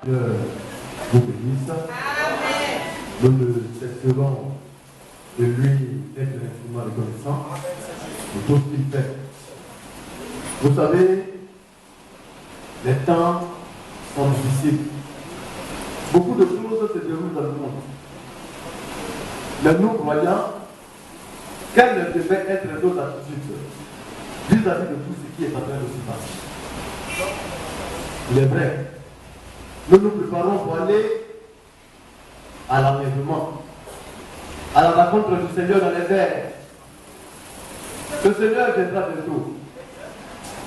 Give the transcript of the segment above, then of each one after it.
Dieu vous bénisse. Nous ne cesserons de lui être infiniment reconnaissant pour tout ce qu'il fait. Vous savez, les temps sont difficiles. Beaucoup de choses se déroulent dans le monde. Mais nous, croyants, quelle devait être nos attitudes vis-à-vis de tout ce qui est en train de se passer? Il est vrai. Nous nous préparons pour aller à l'enlèvement, à la rencontre du Seigneur dans les airs. Le Seigneur viendra bientôt.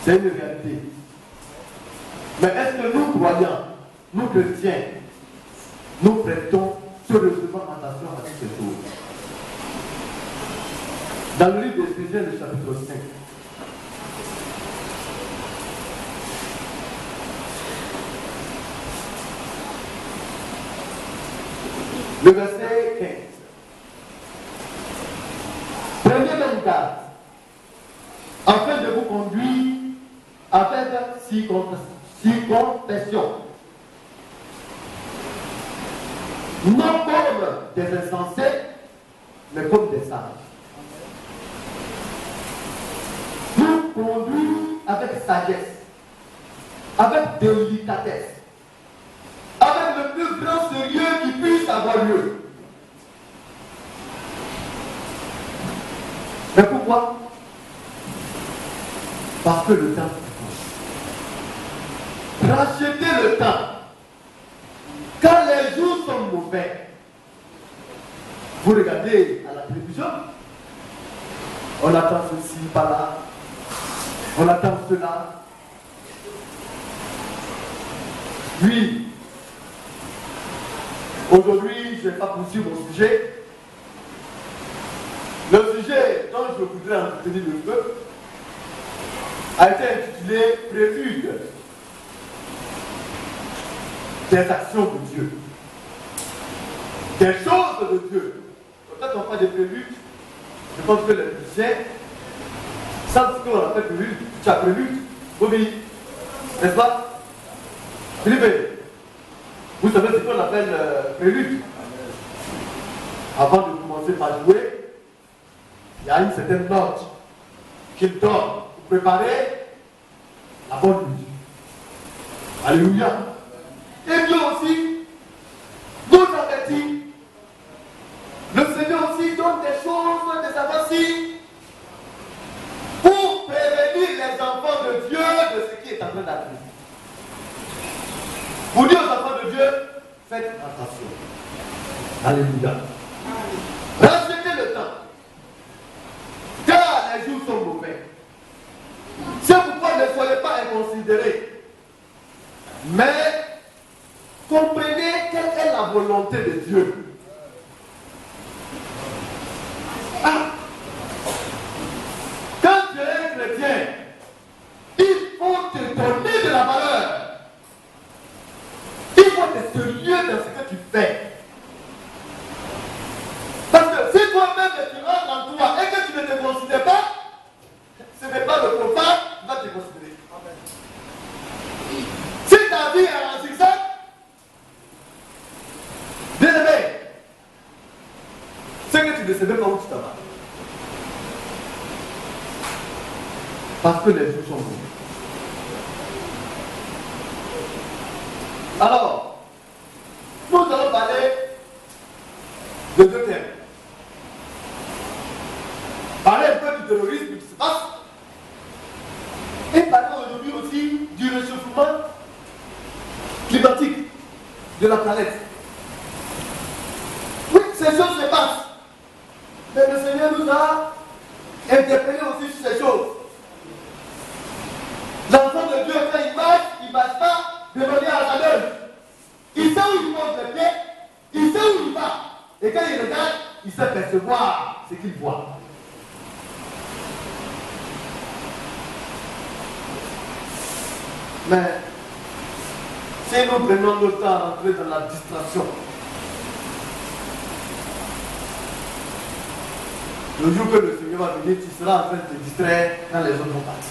C'est une réalité. Mais est-ce que nous, croyants, nous chrétiens, nous prêtons sérieusement attention à toutes ces choses? Dans le livre d'Éphésiens, le chapitre 5, le verset 15. Prenez même garde, afin de vous conduire avec circonspection, non comme des insensés, mais comme des sages. Nous conduire avec sagesse, avec délicatesse, avec le plus grand sérieux qui puisse avoir lieu. Mais pourquoi? Parce que le temps est proche. Rachetez le temps. Quand les jours sont mauvais, vous regardez à la télévision, on attend ceci par là, on attend cela. Oui. Aujourd'hui, je ne vais pas poursuivre mon sujet. Le sujet dont je voudrais entretenir le feu a été intitulé Prélude des actions de Dieu. Des choses de Dieu. Quand on parle de prélude, je pense que les musiciens savent ce qu'on appelle prélude. Tu as prélude, oui, n'est-ce pas? Philippe, vous savez ce qu'on appelle prélude. Avant de commencer par jouer, il y a une certaine note qu'il donne pour préparer la bonne musique. Alléluia. Et Dieu aussi nous avertit. Le Seigneur aussi donne des choses, des avances pour prévenir les enfants de Dieu de ce qui est en train d'arriver. Pour dire aux enfants de Dieu, faites attention. Alléluia. Rachetez le temps. Car les jours sont mauvais. C'est pourquoi ne soyez pas inconsidérés. Mais comprenez quelle est la volonté de Dieu. Quand tu es un chrétien, il faut te donner de la valeur. Il faut être sérieux dans ce que tu fais. Parce que si toi-même tu rentres en toi et que tu ne te considères pas, ce n'est pas le profane qui va te considérer. Si ta vie est en zigzag, bien aimé, c'est que tu ne sais même pas où tu t'en vas. Parce que les jours sont bons. Alors, nous allons parler de deux thèmes. Parler un peu du terrorisme qui se passe. Et parler aujourd'hui aussi du réchauffement climatique de la planète. Oui, ces choses se passent. Mais le Seigneur nous a interpellés aussi sur ces choses. L'enfant de Dieu, quand il ne marche pas de manière hasardeuse. Il sait où il pose le pied, il sait où il va. Et quand il regarde, il sait percevoir ce qu'il voit. Mais si nous prenons le temps à rentrer dans la distraction, le jour que le Seigneur va venir, tu seras en train de te distraire quand les autres vont partir.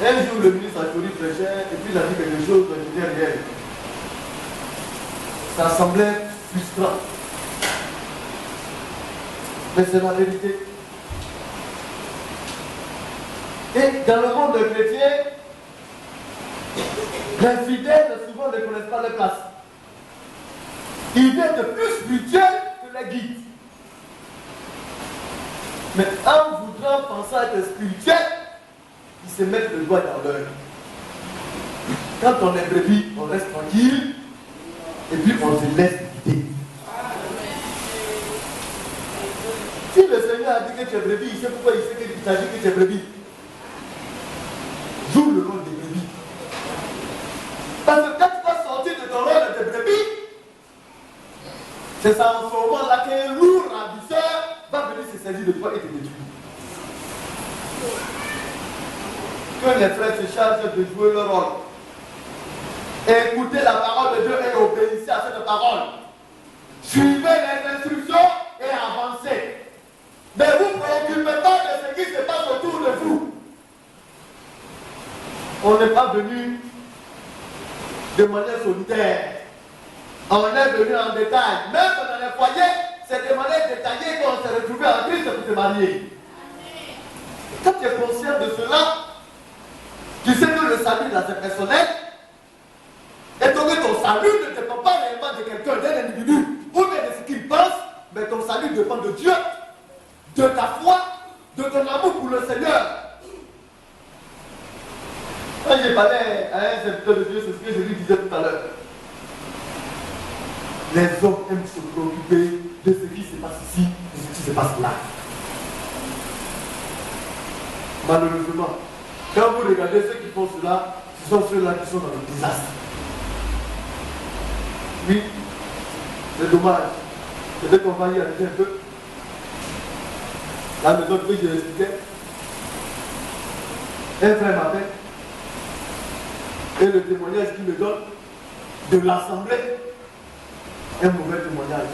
Un jour, le ministre Achori prêchait et puis il a dit quelque chose que je disais réel. Ça semblait frustrant. Mais c'est la vérité. Et dans le monde chrétien, les fidèles souvent ne connaissent pas leur place. Ils viennent de plus spirituels que les guides. Mais en voulant penser à être spirituel, ils se mettent le doigt dans l'œil. Quand on est brebis, on reste tranquille et puis on se laisse guider. Si le Seigneur a dit que tu es brebis, il sait pourquoi il sait qu'il s'agit que tu es brebis. Joue le rôle des brebis. Parce que quand tu vas sortir de ton rôle de brebis, c'est ça en ce moment-là qu'un lourd ravisseur va venir se saisir de toi et te détruire. Que les frères se chargent de jouer leur rôle. Écoutez la parole de Dieu et obéissez à cette parole. Suivez les instructions et avancez. Ne vous préoccupez pas de ce qui se passe autour de vous. On n'est pas venu de manière solitaire. On est venu en détail. Même dans les foyers, c'est de manière détaillée qu'on s'est retrouvé en Christ pour se marier. Quand tu es conscient de cela, tu sais que le salut là c'est personnel. Et donc ton salut ne dépend pas réellement de quelqu'un, d'un individu, ou bien de ce qu'il pense, mais ton salut dépend de Dieu, de ta foi, de ton amour pour le Seigneur. Quand j'ai parlé à un serviteur de Dieu, c'est ce que je lui disais tout à l'heure. Les hommes aiment se préoccuper de ce qui se passe ici, de ce qui se passe là. Malheureusement, quand vous regardez ceux qui font cela, ce sont ceux-là qui sont dans le désastre. Oui, c'est dommage. Peut-être qu'on va y arrêter un peu. La maison que je l'expliquais, un frère m'appelle, et le témoignage qu'il me donne de l'assemblée, un mauvais témoignage.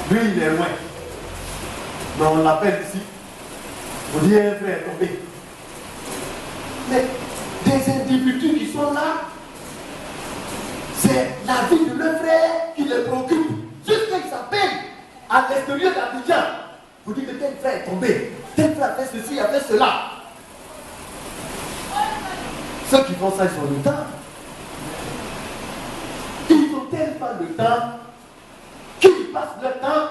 Lui, il est loin. Mais on l'appelle ici. On dit un frère est tombé. Mais des individus qui sont là, c'est la vie de leur frère qui les préoccupe. Jusqu'à qu'ils s'appellent à l'extérieur d'Abidjan. Vous dites que tel frère est tombé, tel frère a fait ceci, a fait cela. Ceux qui font ça, ils ont le temps. Ils n'ont tellement pas le temps qu'ils passent leur temps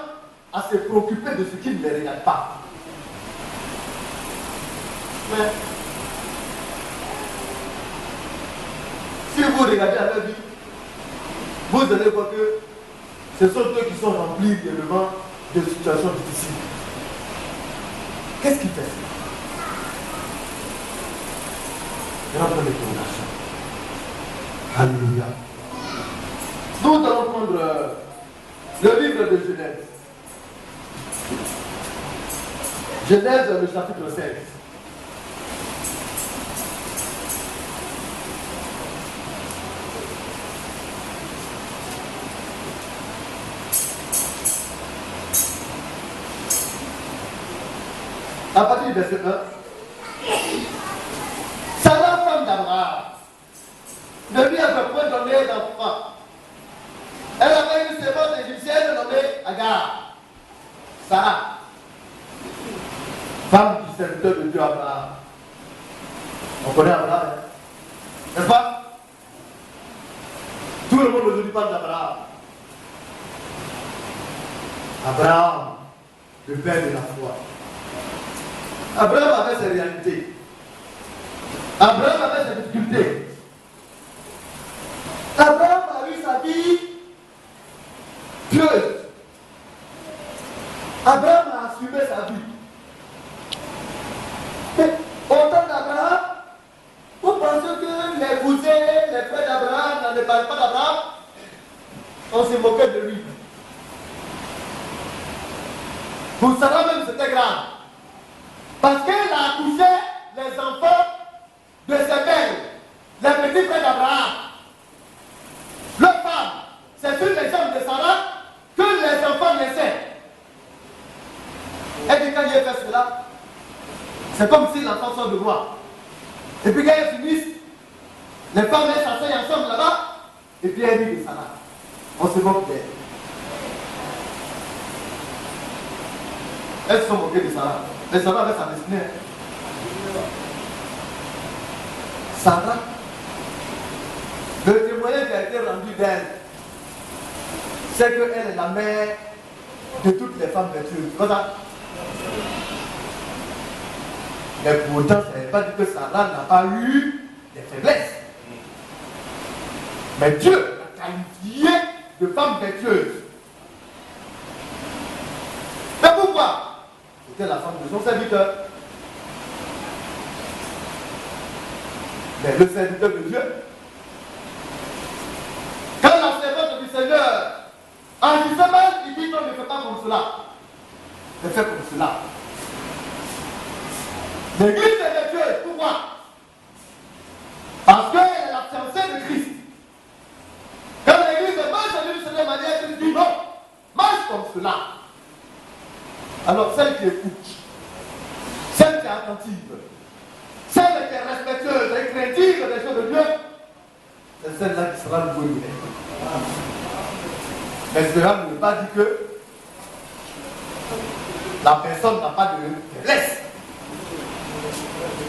à se préoccuper de ce qui ne les regarde pas. Mais si vous regardez à leur vie, vous allez voir que ce sont eux qui sont remplis d'éléments de situations difficiles. Qu'est-ce qu'ils fait? Rentre les condamnations. Alléluia. Nous allons prendre le livre de Genèse. Genèse, le chapitre 16. À partir du verset 1. Sarah, femme d'Abraham, ne lui avait point donné d'enfant. Elle avait une servante égyptienne nommée Agar. Sarah. Femme du serviteur de Dieu Abraham. On connaît Abraham, hein? N'est-ce pas? Tout le monde aujourd'hui parle d'Abraham. Abraham, le père de la foi. Abraham avait ses réalités. Abraham avait ses difficultés. Abraham a eu sa vie pieuse. Abraham a assumé sa vie. Mais au temps d'Abraham, vous pensez que les cousins, les frères d'Abraham ne parlent pas d'Abraham? On se moquait de lui. Pour ça même c'était grave. Parce qu'elle a accouché les enfants de ses pères, les petits frères d'Abraham. Leur femme, c'est sur les hommes de Sarah que les enfants naissaient. Et puis quand il a fait cela, c'est comme si l'enfant sort de moi. Et puis quand ils finissent, les femmes s'asseyent ensemble là-bas, et puis elle dit de Sarah. On se moque d'elle. Elles se sont moquées de Sarah. Mais Sarah avait sa destinée. Sarah, le témoignage qui a été rendu d'elle, c'est qu'elle est la mère de toutes les femmes vertueuses. Voilà. Mais pourtant, ça ne veut pas dire que Sarah n'a pas eu des faiblesses. Mais Dieu l'a qualifiée de femme vertueuse. Mais pourquoi? C'était la femme de son serviteur. Mais le serviteur de Dieu, quand la servante du Seigneur agissait mal, il dit non, ne fais pas comme cela. Ne fais comme cela. L'église est vertueuse. Pourquoi? Parce qu'elle est la fiancée de Christ. Quand l'église marche d'une certaine manière, elle dit non, marche comme cela. Alors celle qui écoute, celle qui est attentive, celle qui est respectueuse et craintive des choses de Dieu, c'est celle-là qui sera le bon. Mais cela ne veut pas dire que la personne n'a pas de faiblesse.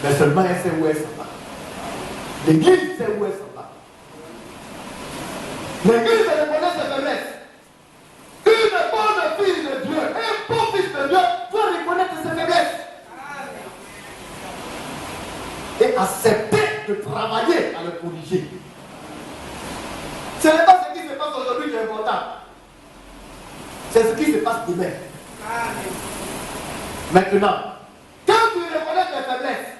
Mais seulement elle sait où elle s'en va. L'église sait où elle s'en va. L'église reconnaît ses faiblesses. Une bonne fille de Dieu, un bon fils de Dieu doit reconnaître ses faiblesses. Et accepter de travailler à le corriger. Ce n'est pas ce qui se passe aujourd'hui qui est important. C'est ce qui se passe demain. Maintenant, quand tu reconnais tes faiblesses,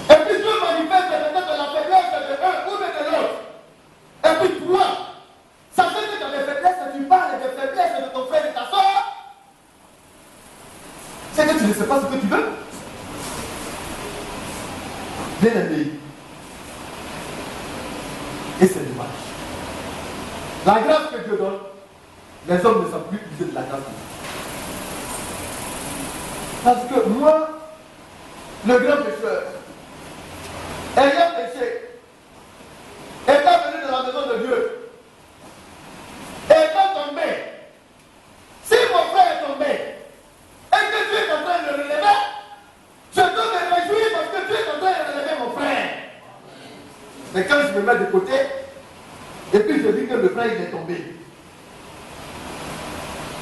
et puis Dieu manifeste peut-être la faiblesse de l'un ou de l'autre, et puis toi, sachant que tu as des faiblesses, tu parles des faiblesses de ton frère et de ta soeur, c'est que tu ne sais pas ce que tu veux. Bien aimé. Et c'est dommage. La grâce que Dieu donne, les hommes ne savent plus utiliser de la grâce. Parce que moi, le grand pécheur, ayant péché, étant venu de la maison de Dieu, étant tombé, si mon frère est tombé, et que Dieu est en train de le relever, je dois me réjouir parce que Dieu est en train de relever mon frère. Mais quand je me mets de côté, et puis je dis que le frère il est tombé,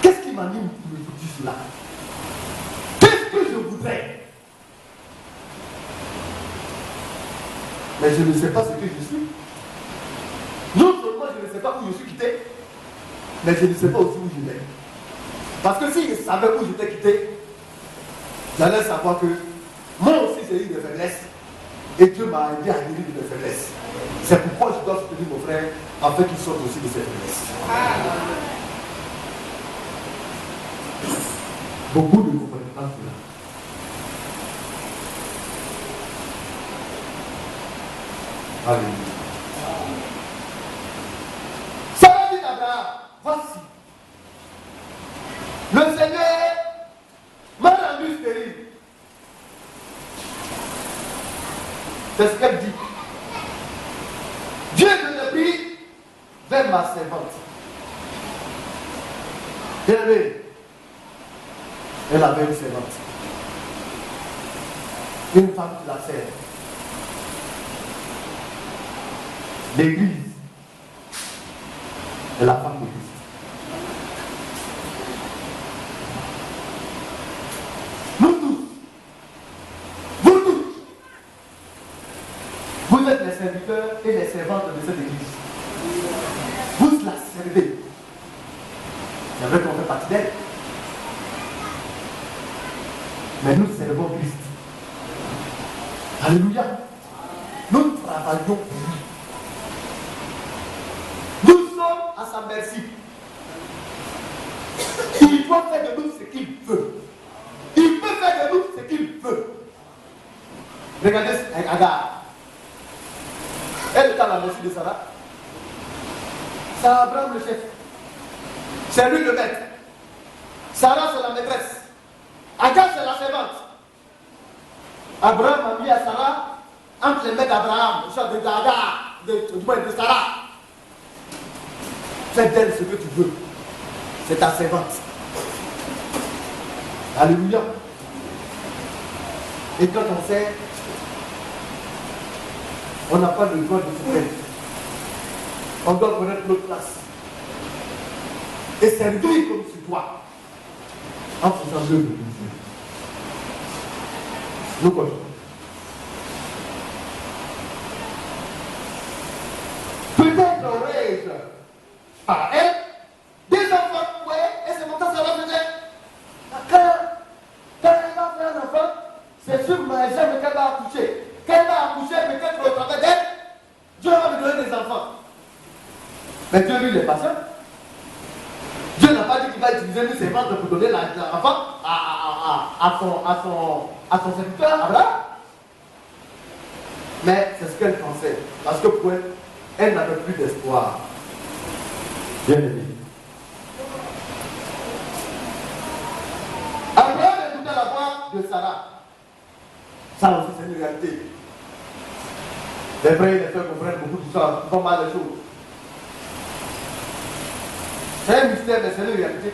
qu'est-ce qui m'anime pour me dire cela? Qu'est-ce que je voudrais? Mais je ne sais pas ce que je suis. Non seulement je ne sais pas où je suis quitté, mais je ne sais pas aussi où je vais. Parce que si je savais où j'étais quitté, j'allais savoir que moi aussi j'ai eu des faiblesses et Dieu m'a aidé à guérir de mes faiblesses. C'est pourquoi je dois soutenir mon frère afin qu'il sorte aussi de ses faiblesses. Beaucoup ne comprennent pas cela. Alléluia. Ça va dire d'Abraham, voici. Le Seigneur m'a rendu stérile. C'est ce qu'elle dit. Dieu me prie vers ma servante. Bien aimé, elle avait une servante. une femme qui la sert. L'église est la femme de Christ. Nous tous, vous tous, vous êtes les serviteurs et les servantes de cette église. Vous la servez. C'est vrai qu'on fait partie d'elle. Mais nous servons Christ. Alléluia. Nous travaillons pour lui. Nous sommes à sa merci. Il doit faire de nous ce qu'il veut. Il peut faire de nous ce qu'il veut. Regardez Agar. Elle est à la merci de Sarah. C'est Abraham le chef. C'est lui le maître. Sarah c'est la maîtresse. Agar c'est la servante. Abraham a mis à Sarah entre les mains d'Abraham, de Agar, de Sarah. Fais d'elle ce que tu veux. C'est ta servante. Alléluia. Et quand on sait, on n'a pas le droit de se faire. On doit connaître notre place. Et servir comme tu dois. En faisant l'œuvre de Dieu. Nous continuons. Peut-être aurais-je par elle des enfants, ouais, et c'est mon temps ça va venir. Quand elle va faire un enfant, c'est sûr mais jamais qu'elle va accoucher. Qu'elle va accoucher, peut-être au travers d'elle, Dieu va lui donner des enfants. Mais Dieu lui il est patient. Dieu n'a pas dit qu'il va utiliser ses ventes pour donner l'enfant à son serviteur, Abraham. Mais c'est ce qu'elle pensait. Parce que pour elle, elle n'avait plus d'espoir. Bien aimé. Abraham écoutait la voix de Sarah. Ça aussi, c'est une réalité. Les frères et les sœurs comprennent beaucoup tout ça, pas mal de choses. C'est un mystère, mais c'est une réalité.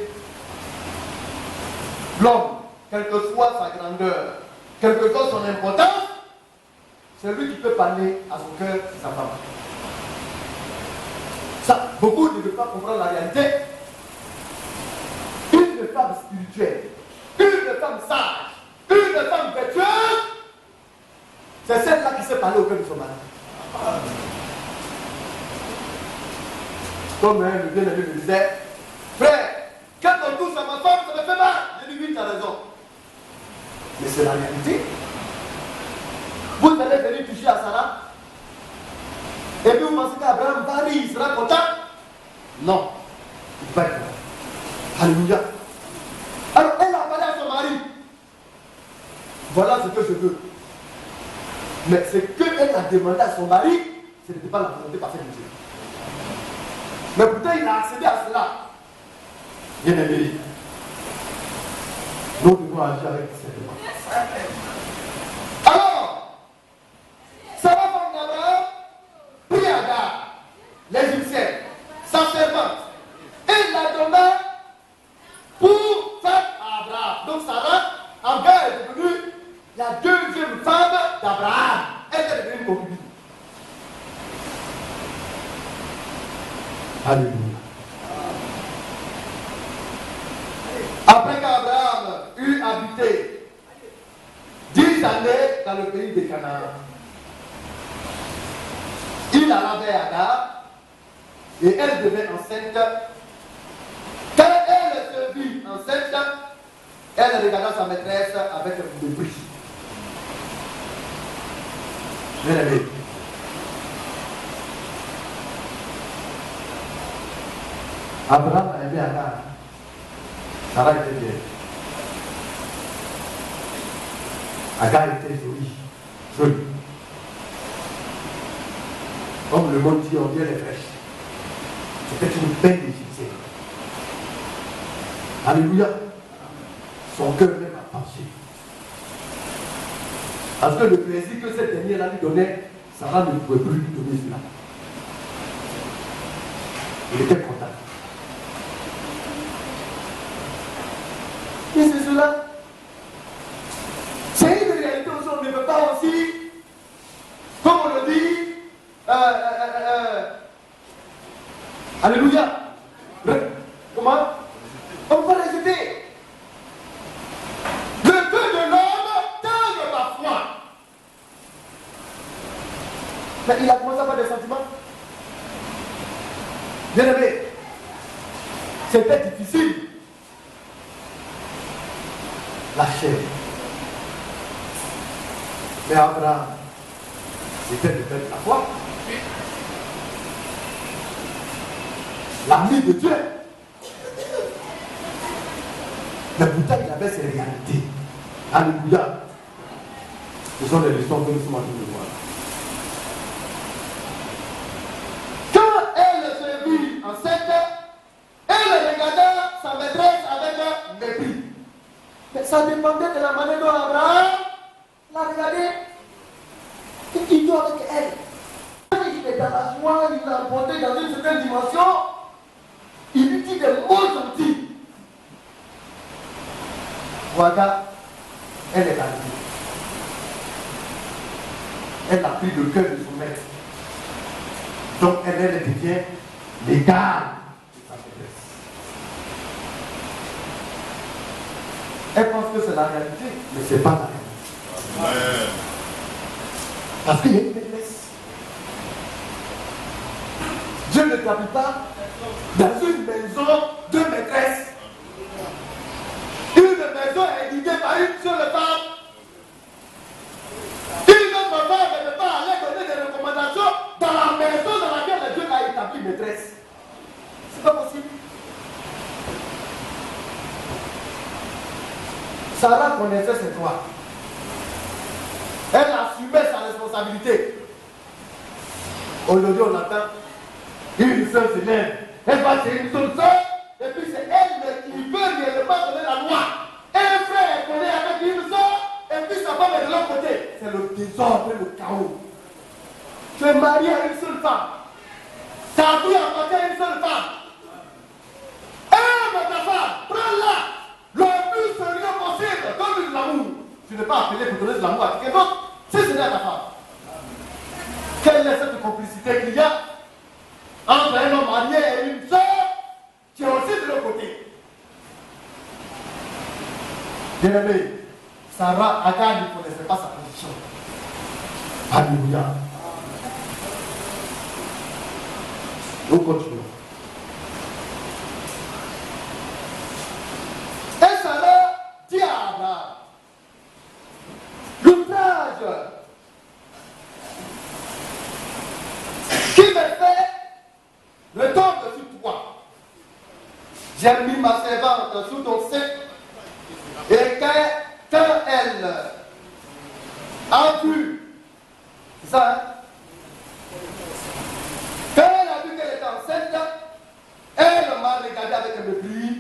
L'homme, quelle que soit sa grandeur, quelle que soit son importance, c'est lui qui peut parler à son cœur et sa femme. Ça, beaucoup ne veulent pas comprendre la réalité. Une femme spirituelle, une femme sage, une femme vertueuse, c'est celle-là qui sait parler au cœur de son mari. Comme le bien-aimé me disait, frère, quand on touche à ma femme, ça me fait mal. Je dis oui, tu as raison. Mais c'est la réalité. Vous allez venir toucher à Sarah. Et puis vous pensez qu'Abraham va rire, il sera content? Non. Il va être content. Alléluia. Alors elle a parlé à son mari. Voilà ce que je veux. Mais ce qu'elle a demandé à son mari, ce n'était pas la volonté parfaite de Dieu. Mais pourtant il a accédé à cela. Bien aimé. Nous devons agir avec discernement. Alors, Sarah femme d'Abraham prit Agar, l'Égyptienne, sa servante, et la donna pour faire à Abraham. Donc Sarah, Agar est devenue la deuxième femme d'Abraham. Elle est devenue concubine. Alléluia. Après qu'Abraham eut habité 10 années dans le pays de Canaan, il alla vers Agar et elle devint enceinte. Quand elle se vit enceinte, elle regarda sa maîtresse avec un mépris. Bien aimé. Abraham a aimé Agar. Sarah était bien. Agar était jolie. Comme le monde dit, on vient les fraîches. C'était une belle égyptienne. Alléluia. Son cœur même a penché. Parce que le plaisir que cette dernière-là lui donnait, Sarah ne pouvait plus lui donner cela. Il était content. Et c'est cela. C'est une réalité aussi, on ne peut pas pas aussi, comme on le dit, alléluia. Comment? On peut résulter. Le cœur de l'homme tangue parfois. Mais il a commencé à avoir des sentiments. Bien aimé, c'était difficile. La chair. Mais Abraham, c'était le père de la foi. L'ami de Dieu. Mais pourtant, il avait ses réalités. Alléluia. Ce sont les leçons que nous sommes en train de voir. Quand elle se vit enceinte, elle regardait sa maîtresse avec un mépris. Mais ça dépendait de la manière dont Abraham l'a regardé. Il doit avec elle. Il est dans la joie, il l'a emporté dans une certaine dimension. Il lui dit des mots gentils. Voilà, elle est arrivée. Elle a pris le cœur de son maître. Donc elle devient l'égale de sa maîtresse. Elle pense que c'est la réalité, mais ce n'est pas la réalité. Ouais. Parce qu'il y a une maîtresse. Dieu ne t'habille pas dans une maison de maîtresse. Une maison est guidée par une seule femme. Une autre femme ne peut pas aller donner des recommandations dans la maison dans laquelle Dieu a établi maîtresse. C'est pas possible. Sarah connaissait ses droits. Elle assumait sa responsabilité. Aujourd'hui, on attend une seule se lève. Elle va chez une seule soeur. Et puis c'est elle qui veut réellement donner la loi. Un frère connaît avec une soeur. Et puis sa femme est de l'autre côté. C'est le désordre et le chaos. Tu es marié à une seule femme. Ta vie appartient à une seule femme. Aime ta femme. Prends-la. Le plus sérieux possible. Donne-lui de l'amour. Tu n'es pas appelé pour donner de l'amour à quelqu'un d'autre. Si ce n'est à ta femme. Quelle est cette complicité qu'il y a entre un homme marié et une soeur qui est aussi de l'autre côté? Bien aimé, Sarah Agar ne connaissait pas sa position. Alléluia. Nous continuons. Et Sarah dit à Abraham, l'ouvrage qui me fait le tombe sur toi. J'ai mis ma servante sous ton sein et quand elle a vu, c'est ça, hein? Quand elle a vu qu'elle était enceinte, elle m'a regardé avec un mépris.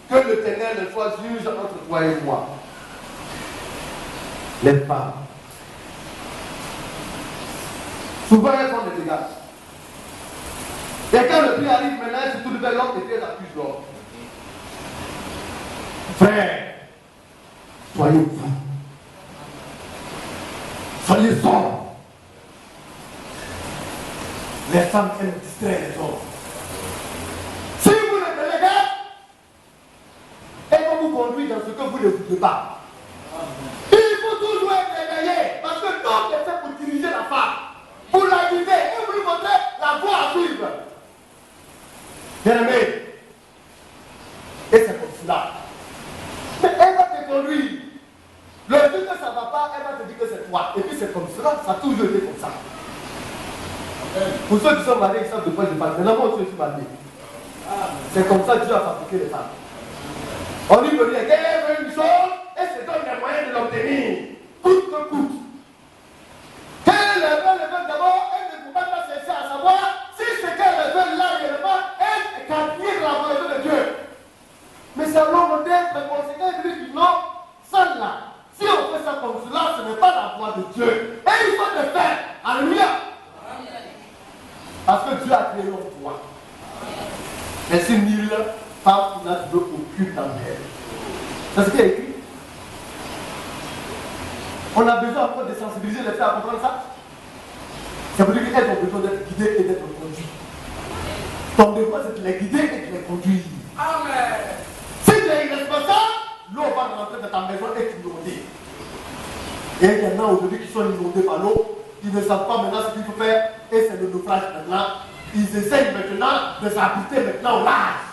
Que l'Éternel soit juge entre toi et moi. Les femmes, souvent elles font des dégâts. Et quand le prix arrive maintenant, c'est tout le bel homme et elle accuse l'homme. Frère, soyez fous. Soyez sombres. Les femmes aiment distraire les hommes. Si vous ne tenez pas, elles vont vous conduire dans ce que vous ne voulez pas. Il faut toujours être éveillé parce que l'homme est fait pour diriger la femme, pour la guider et vous lui montrer la voie à suivre. Bien aimé, et c'est comme cela. Mais elle va te conduire. Le jour que ça ne va pas, elle va te dire que c'est toi. Et puis c'est comme cela, ça a toujours été comme ça. Pour ceux qui sont mariés, ils savent de quoi je parle. Maintenant, moi aussi, je suis marié. C'est comme ça que Dieu a fabriqué les femmes. On lui veut dire qu'elle veut une chose et se donne les moyens de l'obtenir. Coûte que coûte. Qu'elle veut d'abord, elle ne peut pas chercher à savoir si ce qu'elle veut là réellement, elle est captive de la volonté de Dieu. Mais c'est l'homme d'être conséquent et lui dit non, ça là. Si on fait ça comme cela, ce n'est pas la voie de Dieu. Et il faut le faire. Alléluia. Parce que Dieu a créé l'homme pour toi. Mais si nulle femme n'a trouvé aucune dans elle. C'est ce qui est écrit. On a besoin encore de sensibiliser les femmes à comprendre ça. Ça veut dire qu'elles ont besoin d'être guidées et d'être conduites. Ton devoir, c'est de les guider et de les conduire. Amen. Si tu es irresponsable, l'eau va rentrer dans ta maison et t'inonder. Et il y en a aujourd'hui qui sont inondés par l'eau. Ils ne savent pas maintenant ce qu'il faut faire. Et c'est le naufrage maintenant. Ils essayent maintenant de s'habiter maintenant au large.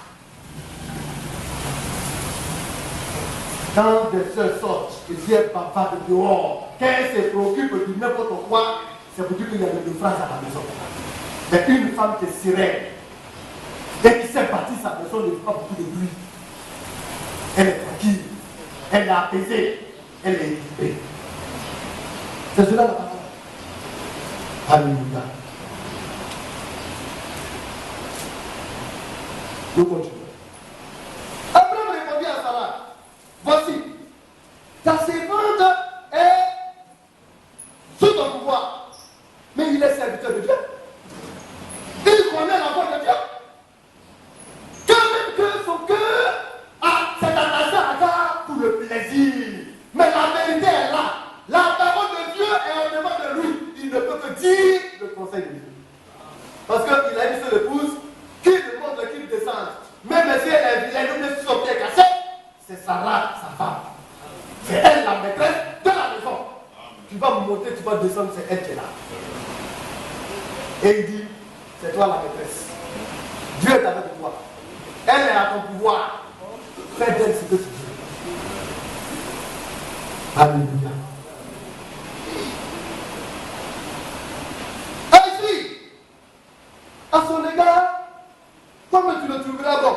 Quand des sœurs sortent et viennent papa de dehors, qu'elles se préoccupent de n'importe quoi, c'est pour dire qu'il y a le naufrage à la maison. Mais une femme qui est sereine et qui sait bâtir sa maison ne fait pas beaucoup de bruit. Elle est tranquille, elle est apaisée, elle est équipée. C'est cela la parole. Alléluia. Nous continuons. Abraham répondit à Sarah, voici, ta servante est sous ton pouvoir, mais il est serviteur de Dieu. Il connaît la voix de Dieu. Quand même que son cœur s'est attaché à Agar pour le plaisir. Mais la vérité est là. La parole de Dieu est au devant de lui. Il ne peut que dire le conseil de Dieu. Parce qu'il a une seule épouse qui demande qu'il descende. Même si elle est nommée sur son pied cassé, c'est Sarah, sa femme. C'est elle la maîtresse de la maison. Tu vas monter, tu vas descendre, c'est elle qui est là. Et il dit, c'est toi la maîtresse. Dieu est avec toi. Elle est à ton pouvoir. Fais d'elle ce que tu veux. Alléluia. Ainsi, à son égard, comme tu le trouveras bon.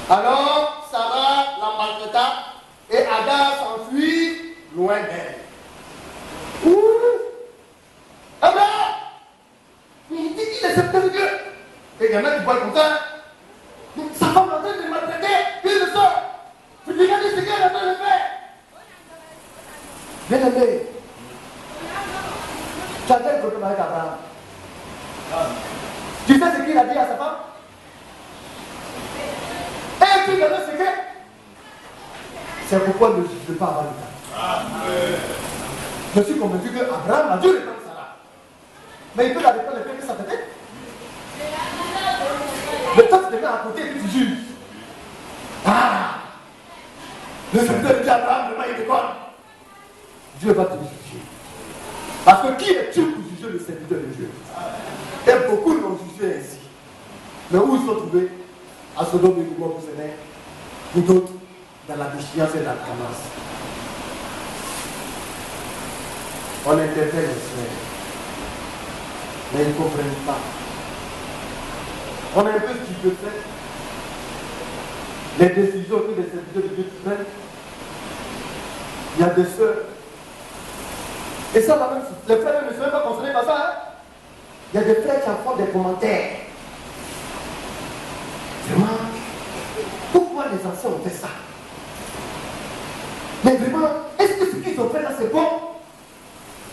Alors, Sarah la maltraita et Agar s'enfuit loin d'elle. Abraham, il dit qu'il est serviteur de Dieu. Et il y en a qui voient comme ça. Sa femme est en train de maltraiter, il le sort. Tu dis, regardez ce qu'elle est en train de faire. Bien aimé, tu as quel problème avec Abraham? Tu sais ce qu'il a dit à sa femme? Et tu connais ce que? C'est pourquoi ne juge pas avant le temps. Je suis convaincu qu'Abraham a dû répondre Sarah. Mais il peut la répondre et faire que ça peut-être. Mais toi, tu te mets à côté et puis tu juges. Le serviteur de Dieu Abraham, il déconne. Dieu va te juger. Parce que qui es-tu pour juger le serviteur de Dieu? Et beaucoup l'ont jugé ainsi. Mais où ils sont trouvés? À Sodome et Gomorrhe, vous savez, ou d'autres, dans la déchéance et la clamance. On interpelle les frères, mais ils ne comprennent pas. On a un peu ce qu'ils peuvent faire. Les décisions que les serviteurs de Dieu prennent, il y a des sœurs. Et ça, la même chose. Les frères ne sont pas concernés par ça. Hein? Il y a des frères qui en font des commentaires. Vraiment, pourquoi les anciens ont fait ça? Mais vraiment, est-ce que ce qu'ils ont fait là, c'est bon?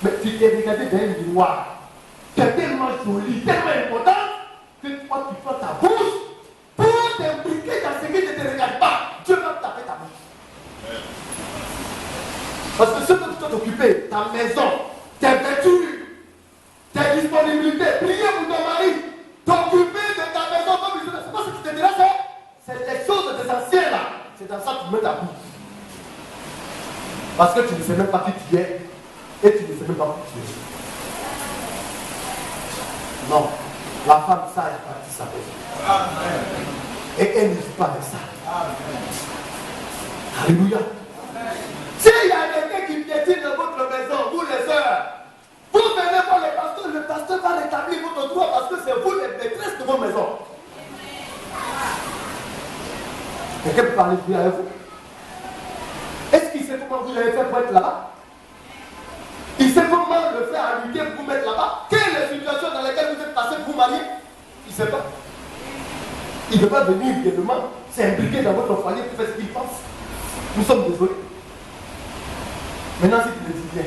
Mais tu t'es regardé dans un miroir. Tu es tellement jolie, tellement important, que toi, tu prends ta bouche pour t'impliquer dans ce qui ne te regarde pas. Dieu va taper ta bouche. Parce que ce que tu dois t'occuper, ta maison, tes vêtures, tes disponibilités, prier pour ton mari, t'occuper de ta maison comme il c'est pas ce qui t'intéresse, c'est les choses des anciens là. C'est dans ça que tu mets ta bouche. Parce que tu ne sais même pas qui tu es et tu ne sais même pas qui tu es. Non, la femme ça, elle a parti sa maison. Et elle ne vit pas avec ça. Alléluia. S'il y a quelqu'un qui piétine dans votre maison, vous les sœurs, vous venez voir le pasteur va rétablir votre droit parce que c'est vous les maîtresses de vos maisons. Quelqu'un peut parler de avec vous? Est-ce qu'il sait comment vous l'avez fait pour être là-bas? Il sait comment le faire à lutter pour vous mettre là-bas? Quelles sont les situations dans lesquelles vous êtes passé pour vous marier? Il ne sait pas. Il ne peut pas venir également s'impliquer dans votre foyer pour faire ce qu'il pense. Nous sommes désolés. Maintenant, si tu le dis bien,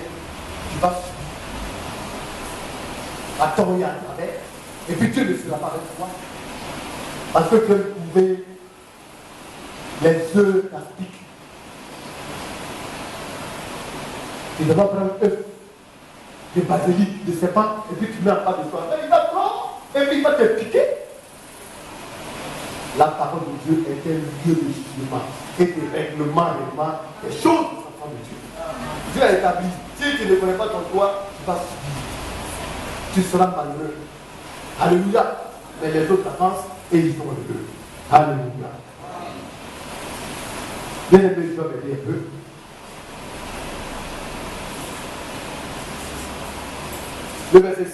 tu vas subir. À tort et à travers. Et puis Dieu ne sera pas avec toi. Parce que tu as trouvé les œufs d'aspic. Tu dois prendre un œuf de basilic, de serpent, et puis tu mets en bas de toi. Il va prendre, et puis il va te piquer. La parole de Dieu est un lieu de jugement et de règlement des choses des enfants de Dieu. Dieu a établi, si tu ne connais pas ton droit, tu vas subir. Tu seras malheureux. Alléluia. Mais les autres avancent et ils sont heureux. Alléluia. Bien aimé, je dois m'aider un peu. Le verset 6.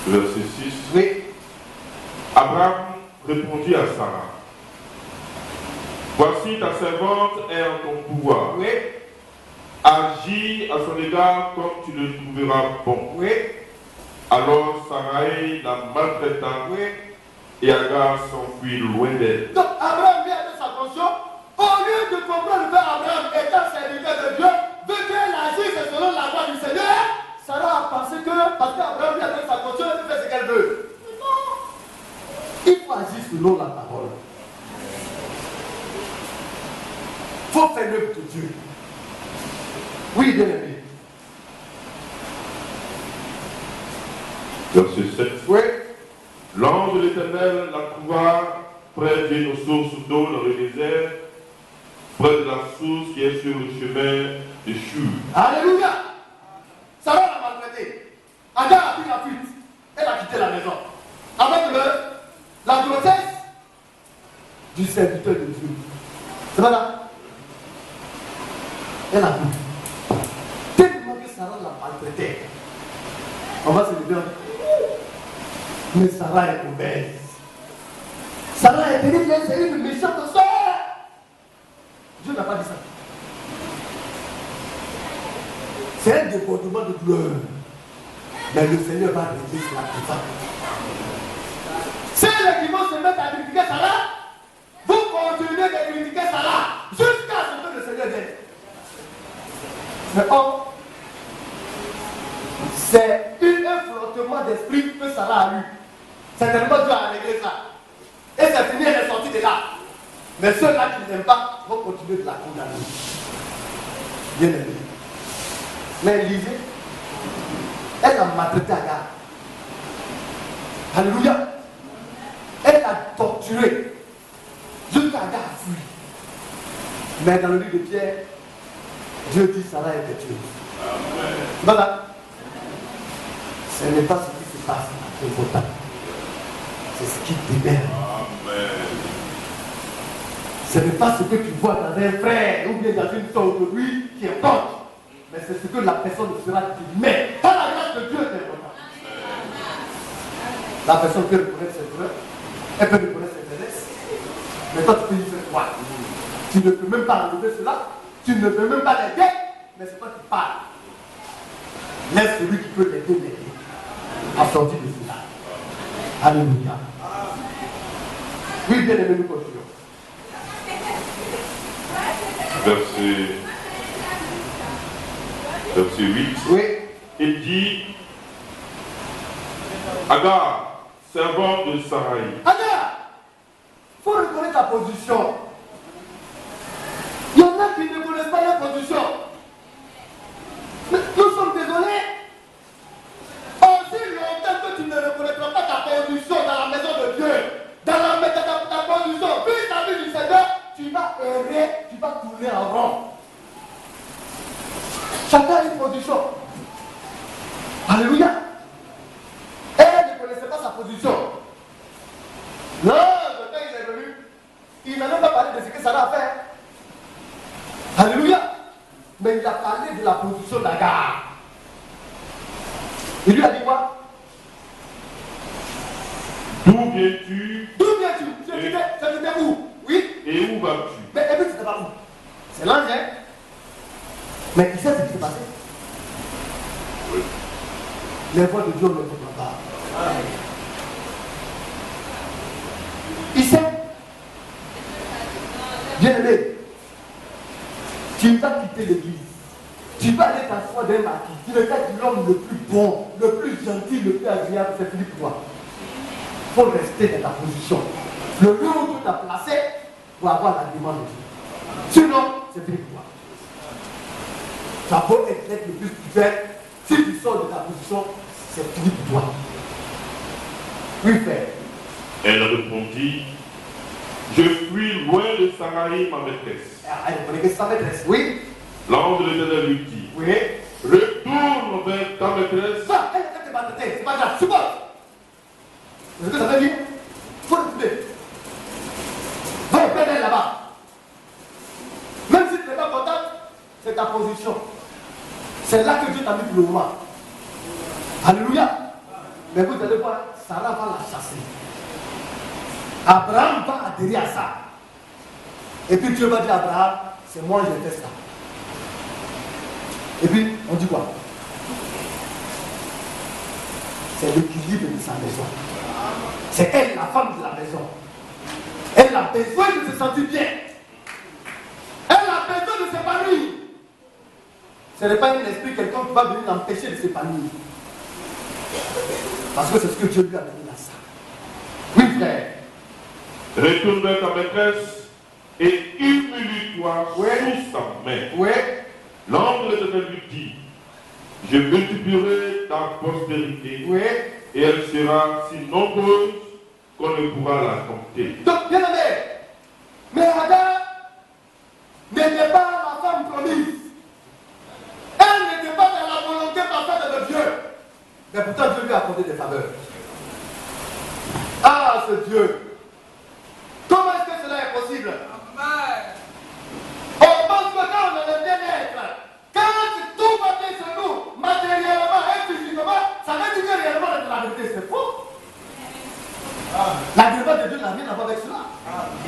Verset 6. Oui. Abraham répondit à Sarah, voici ta servante est en ton pouvoir. Oui. Agis à son égard comme tu le trouveras bon. Oui. Alors Sarai la maltraita et Agar s'enfuit loin d'elle. Donc Abraham vient de sa conscience. Au lieu de comprendre le père Abraham étant serviteur de Dieu, veut qu'elle agisse selon la voie du Seigneur, Sarah a pensé que parce qu'Abraham vient de sa conscience, elle fait ce qu'elle veut. Non. Il faut agir selon la parole. Il faut faire l'œuvre de Dieu. Oui, bien aimé. Verset 7. Oui. L'ange de l'Éternel la trouva près d'une source d'eau dans le désert, près de la source qui est sur le chemin de Shur. Alléluia. Sarah l'a maltraité. Agar a pris la fuite. Elle a quitté la maison. Avec la grossesse du serviteur de Dieu. C'est pas là? Elle a pris. Tellement que Sarah l'a maltraité. On va se lever. Mais Sarah est mauvaise. Sarah est terrible, c'est une méchante soeur. Dieu n'a pas dit ça. C'est un débordement de douleur. Mais le Seigneur va régler cela plus tard. C'est les qui vont se mettre à critiquer Sarah. Vous continuez de critiquer Sarah jusqu'à ce que le Seigneur vienne. Mais or, c'est un flottement d'esprit que Sarah a eu. Certainement Dieu a réglé ça. Et c'est fini, elle est sortie de là. Mais ceux-là qui n'aiment pas vont continuer de la condamner. Bien aimé. Mais lisez, elle a maltraité Agar. Alléluia. Elle a torturé jusqu'à Agar a fui. Mais dans le livre de Pierre, Dieu dit Sarah est vertueuse. Voilà. Ce n'est pas ce qui se passe au votant. C'est ce qui libère. Ce n'est pas ce que tu vois dans un frère ou bien dans une soeur aujourd'hui qui importe. Mais c'est ce que la personne sera qui met. Par la grâce de Dieu est important. La personne peut reconnaître ses douleurs, elle peut reconnaître ses faiblesses. Mais toi tu peux y faire quoi? Tu ne peux même pas enlever cela, tu ne peux même pas l'aider, mais c'est toi qui parles. Laisse celui qui peut l'aider à sortir de cela. Alléluia. Oui, bien aimé, nous continuons. Verset 8. Oui. Il dit, Agar, servante de Sarai. Agar, il faut reconnaître ta position. Il y en a qui ne connaissent pas leur position. Mais nous sommes désolés. Aussi longtemps que tu ne reconnaîtras pas ta position dans la maison de Dieu, dans ta position, vis-à-vis du Seigneur, tu vas errer, tu vas tourner en rond. Chacun a une position. Alléluia. Elle ne connaissait pas sa position. Non, quand il est venu, il n'a même pas parlé de ce que Sarah a fait. Alléluia. Mais il a parlé de la position d'Agar. Il lui a dit quoi? D'où viens-tu? D'où viens-tu? Tu étais où? Oui. Et où vas-tu? Mais et puis tu n'étais pas où? C'est l'ange, hein? Mais il sait ce qui s'est passé. Oui. Les voix de Dieu ne comprennent pas. Il sait. Bien aimé, tu vas quitter l'église. Tu vas aller t'asseoir d'un maquis. Tu veux être l'homme le plus bon, le plus gentil, le plus agréable. C'est fini pour toi. Il faut rester dans ta position. Le lieu où tu t'as placé pour avoir la demande de Dieu. Sinon, c'est fini pour toi. Ça peut être le plus spirituel. Si tu sors de ta position, c'est fini pour toi. Oui, frère. Elle répondit, je fuis loin de Sarai, ma maîtresse. Elle connaît que sa maîtresse. Oui. L'ange de l'Éternel lui dit, Oui. retourne vers ta maîtresse. Ça, elle est pas tête, c'est pas grave, supporte. Est-ce que ça veut dire? Faut le couper. Va au père là-bas. Même si tu n'es pas content, c'est ta position. C'est là que Dieu t'a mis pour le moment. Alléluia. Mais vous allez voir, Sarah va la chasser. Abraham va adhérer à ça. Et puis Dieu va dire à Abraham, c'est moi qui ai fait ça. Et puis, on dit quoi? C'est l'équilibre de sa maison. C'est elle, la femme de la maison. Elle a besoin de se sentir bien. Elle a besoin de s'épanouir. Ce n'est pas un esprit, quelqu'un qui va venir l'empêcher de s'épanouir. Parce que c'est ce que Dieu lui a donné à ça. Oui, frère. Retourne vers ta maîtresse et humilie-toi sous sa main. Oui. L'ange de l'Éternel lui dit, je multiplierai ta postérité et elle sera si nombreuse qu'on ne pourra la compter. Donc, bien aimé, mais Agar n'était pas la femme promise. Elle n'était pas dans la volonté parfaite de Dieu. Mais pourtant, Dieu lui a accordé des faveurs. Ah, ce Dieu! Comment est-ce que cela est possible? On pense que quand on a le bien-être, quand tout va bien sur nous, matériellement et physiquement, ça veut dire que réellement la vérité, c'est faux. La grâce de Dieu n'a rien à voir avec cela.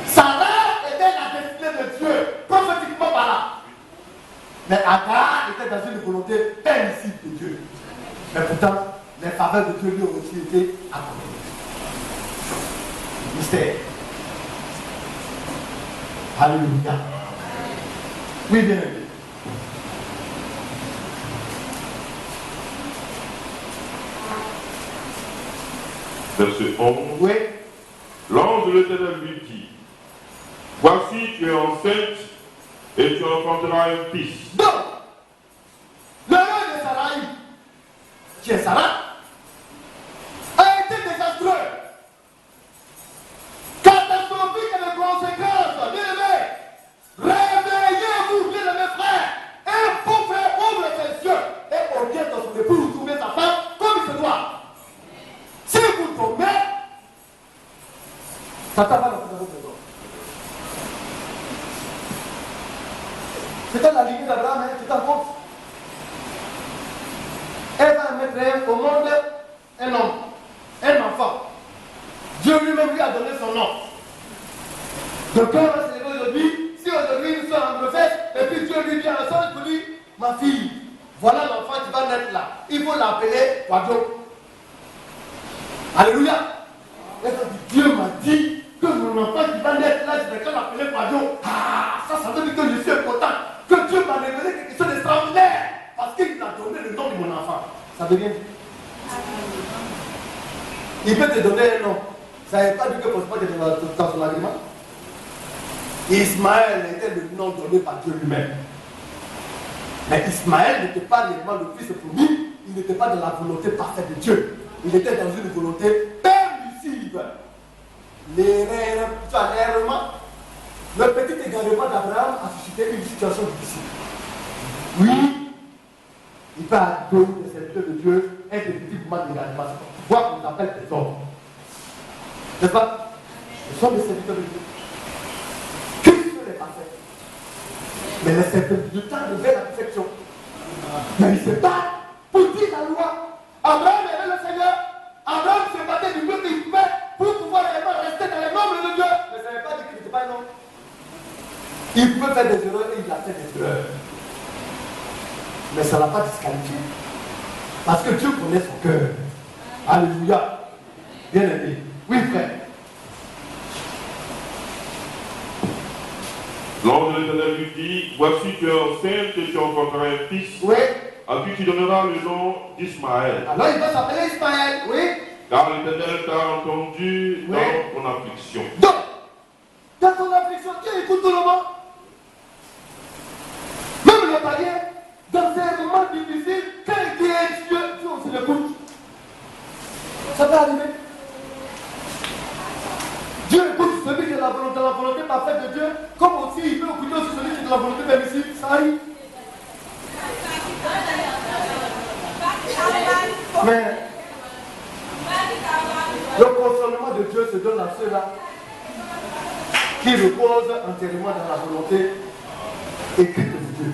Sarah était la destinée de Dieu, prophétiquement par là. Mais Agar était dans une volonté permissible de Dieu. Mais pourtant, les faveurs de Dieu lui ont aussi été accordées. Mystère. Alléluia. Oui, bien aimé. Verset 11. Oui. L'ange de l'Éternel lui dit, voici tu es enceinte et tu enfanteras un fils. Donc, le roi de Sarai, qui est Sarah, a été désastreux. Catastrophique de conséquences, bien aimé. Réveillez-vous, bien aimé frère. Un bon frère ouvre ses yeux et oriente son époux, trouver sa femme comme il se doit. Si vous tombez, ça t'a pas dans votre maison. C'était la lignée d'Abraham, tu t'en comptes. Elle va mettre au monde un homme, un enfant. Dieu lui-même lui a donné son nom. Donc quand on va se lever aujourd'hui, si aujourd'hui nous sommes en grossesse, et puis Dieu lui dit à la soeur, il dit, ma fille, voilà l'enfant qui va naître là. Il faut l'appeler Wadjo. Alléluia. Et Dieu m'a dit que mon enfant qui va naître là, je vais l'appeler Wadjo. Ah, ça veut dire que je suis important. Que Dieu m'a révélé quelque chose d'extraordinaire. Parce qu'il m'a donné le nom de mon enfant. Ça veut rien dire. Il peut te donner un nom. Ça n'est pas du tout possible que dans son agrément. Ismaël était le nom donné par Dieu lui-même. Mais Ismaël n'était pas réellement le fils promis. Il n'était pas dans la volonté parfaite de Dieu. Il était dans une volonté permissive. L'errement, le petit égarement d'Abraham a suscité une situation difficile. Oui, il peut donner des serviteurs de Dieu un des petits moments d'égarement. C'est pourquoi on appelle des hommes. N'est-ce pas? Ce sont des serviteurs de Dieu. Christ est parfait. Mais les serviteurs de Dieu tendent vers la perfection. Mais il se bat pour dire la loi. Abraham aimait le Seigneur. Abraham se battait du peuple qu'il pouvait pour pouvoir réellement rester dans les nombres de Dieu. Mais ça ne veut pas dire qu'il n'était pas un homme. Il peut faire des erreurs et il a fait des erreurs. Mais ça ne l'a pas disqualifié. Parce que Dieu connaît son cœur. Alléluia. Bien aimé. Oui, frère. L'ange de l'Éternel lui dit, voici tu es enceinte et tu enfanteras un fils. Oui. À qui tu donneras le nom d'Ismaël. Alors il va s'appeler Ismaël, oui. Car l'Éternel t'a entendu dans ton affliction. Donc, dans ton affliction, Dieu écoute tout le monde. la volonté parfaite de Dieu, comme aussi il peut écouter aussi celui qui est de la volonté permissible, ça arrive. Mais le concernement de Dieu se donne à ceux-là qui reposent entièrement dans la volonté écrite de Dieu.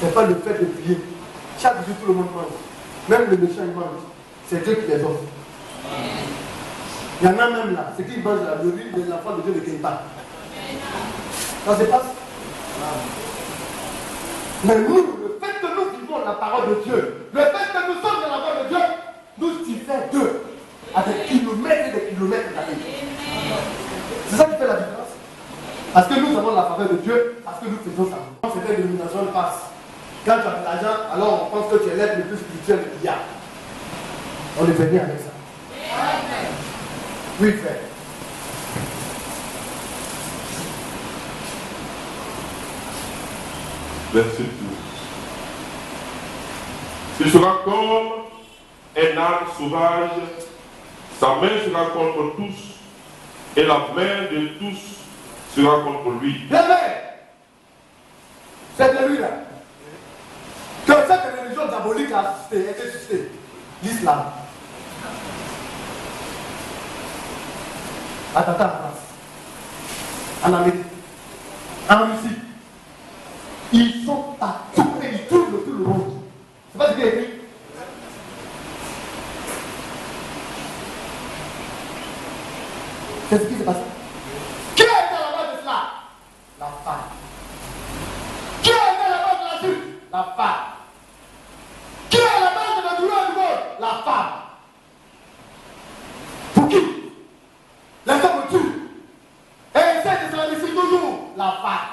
Ce n'est pas le fait de prier. Chaque jour, tout le monde mange. Même le méchant, il mange. C'est Dieu qui les offre. Il y en a même là, ceux qui mangent la glorie de l'enfant de Dieu ne gagne pas. Ça se passe. Mais nous, le fait que nous vivons la parole de Dieu, le fait que nous sommes dans la parole de Dieu, nous diffère d'eux à des kilomètres et des kilomètres d'années. C'est ça qui fait la différence. Parce que nous avons la faveur de Dieu, parce que nous faisons ça. Quand cette dénomination passe, quand tu as de l'argent, alors on pense que tu es l'être le plus spirituel qu'il y a. On est venu avec ça. Oui, frère. Verset 12. Il sera comme un arbre sauvage, sa main sera contre tous, et la main de tous sera contre lui. Bien, c'est de lui là. Que cette religion diabolique a été suscitée. L'islam. À Tata en France, en Amérique, en Russie, ils sont partout et ils tournent tout le monde. C'est pas ce qu'il y a écrit. C'est ce qui s'est passé. Qui a été à la base de cela? La femme. Qui a été à la base de la chute? La femme. Qui est à la base de la douleur du monde? La femme. Pour qui? Les hommes tuent. Et essaient de se laisser toujours. La femme.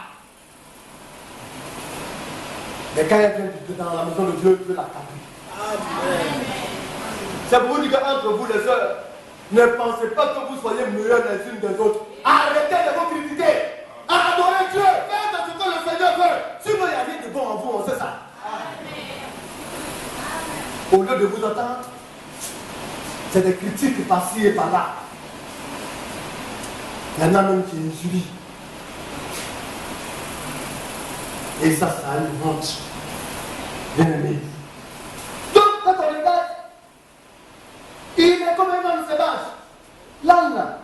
Mais quand elle vient dans la maison de Dieu, Dieu la capte. C'est pour vous dire qu'entre vous les sœurs, ne pensez pas que vous soyez meilleurs les unes des autres. Arrêtez de vous critiquer. Adorez Dieu. Faites ce que le Seigneur veut. Sinon, il n'y a rien de bon en vous, on sait ça. Au lieu de vous entendre, c'est des critiques par-ci et par-là. Il y en a même qui injurient. Et ça a une honte. Bien aimé. Donc, quand on regarde, il est comme un homme sauvage. L'âne, là,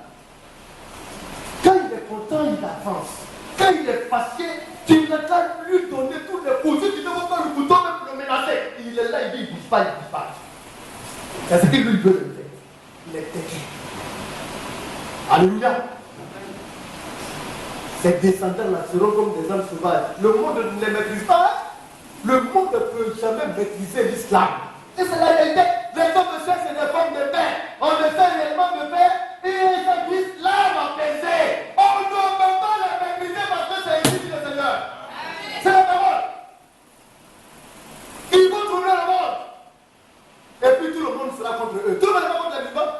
quand il est content, il avance. Quand il est fâché, tu n'as qu'à lui donner tous les coups. Tu ne veux pas le couteau, même pour le menacer. Il est là, il dit, il ne bouge pas, il ne bouge pas. C'est ce qu'il lui veut le faire. Il est têtu. Alléluia. Ces descendants-là seront comme des hommes sauvages. Le monde ne les maîtrise pas. Le monde ne peut jamais maîtriser l'islam. Et c'est la réalité. Les hommes de sexe et les femmes de paix. On ne fait réellement de paix. Et ils se disent l'âme apaisée. On ne peut pas la maîtriser parce que c'est ici le Seigneur. C'est la parole. Ils vont tourner le monde. Et puis tout le monde sera contre eux. Tout le monde sera contre les musulmans.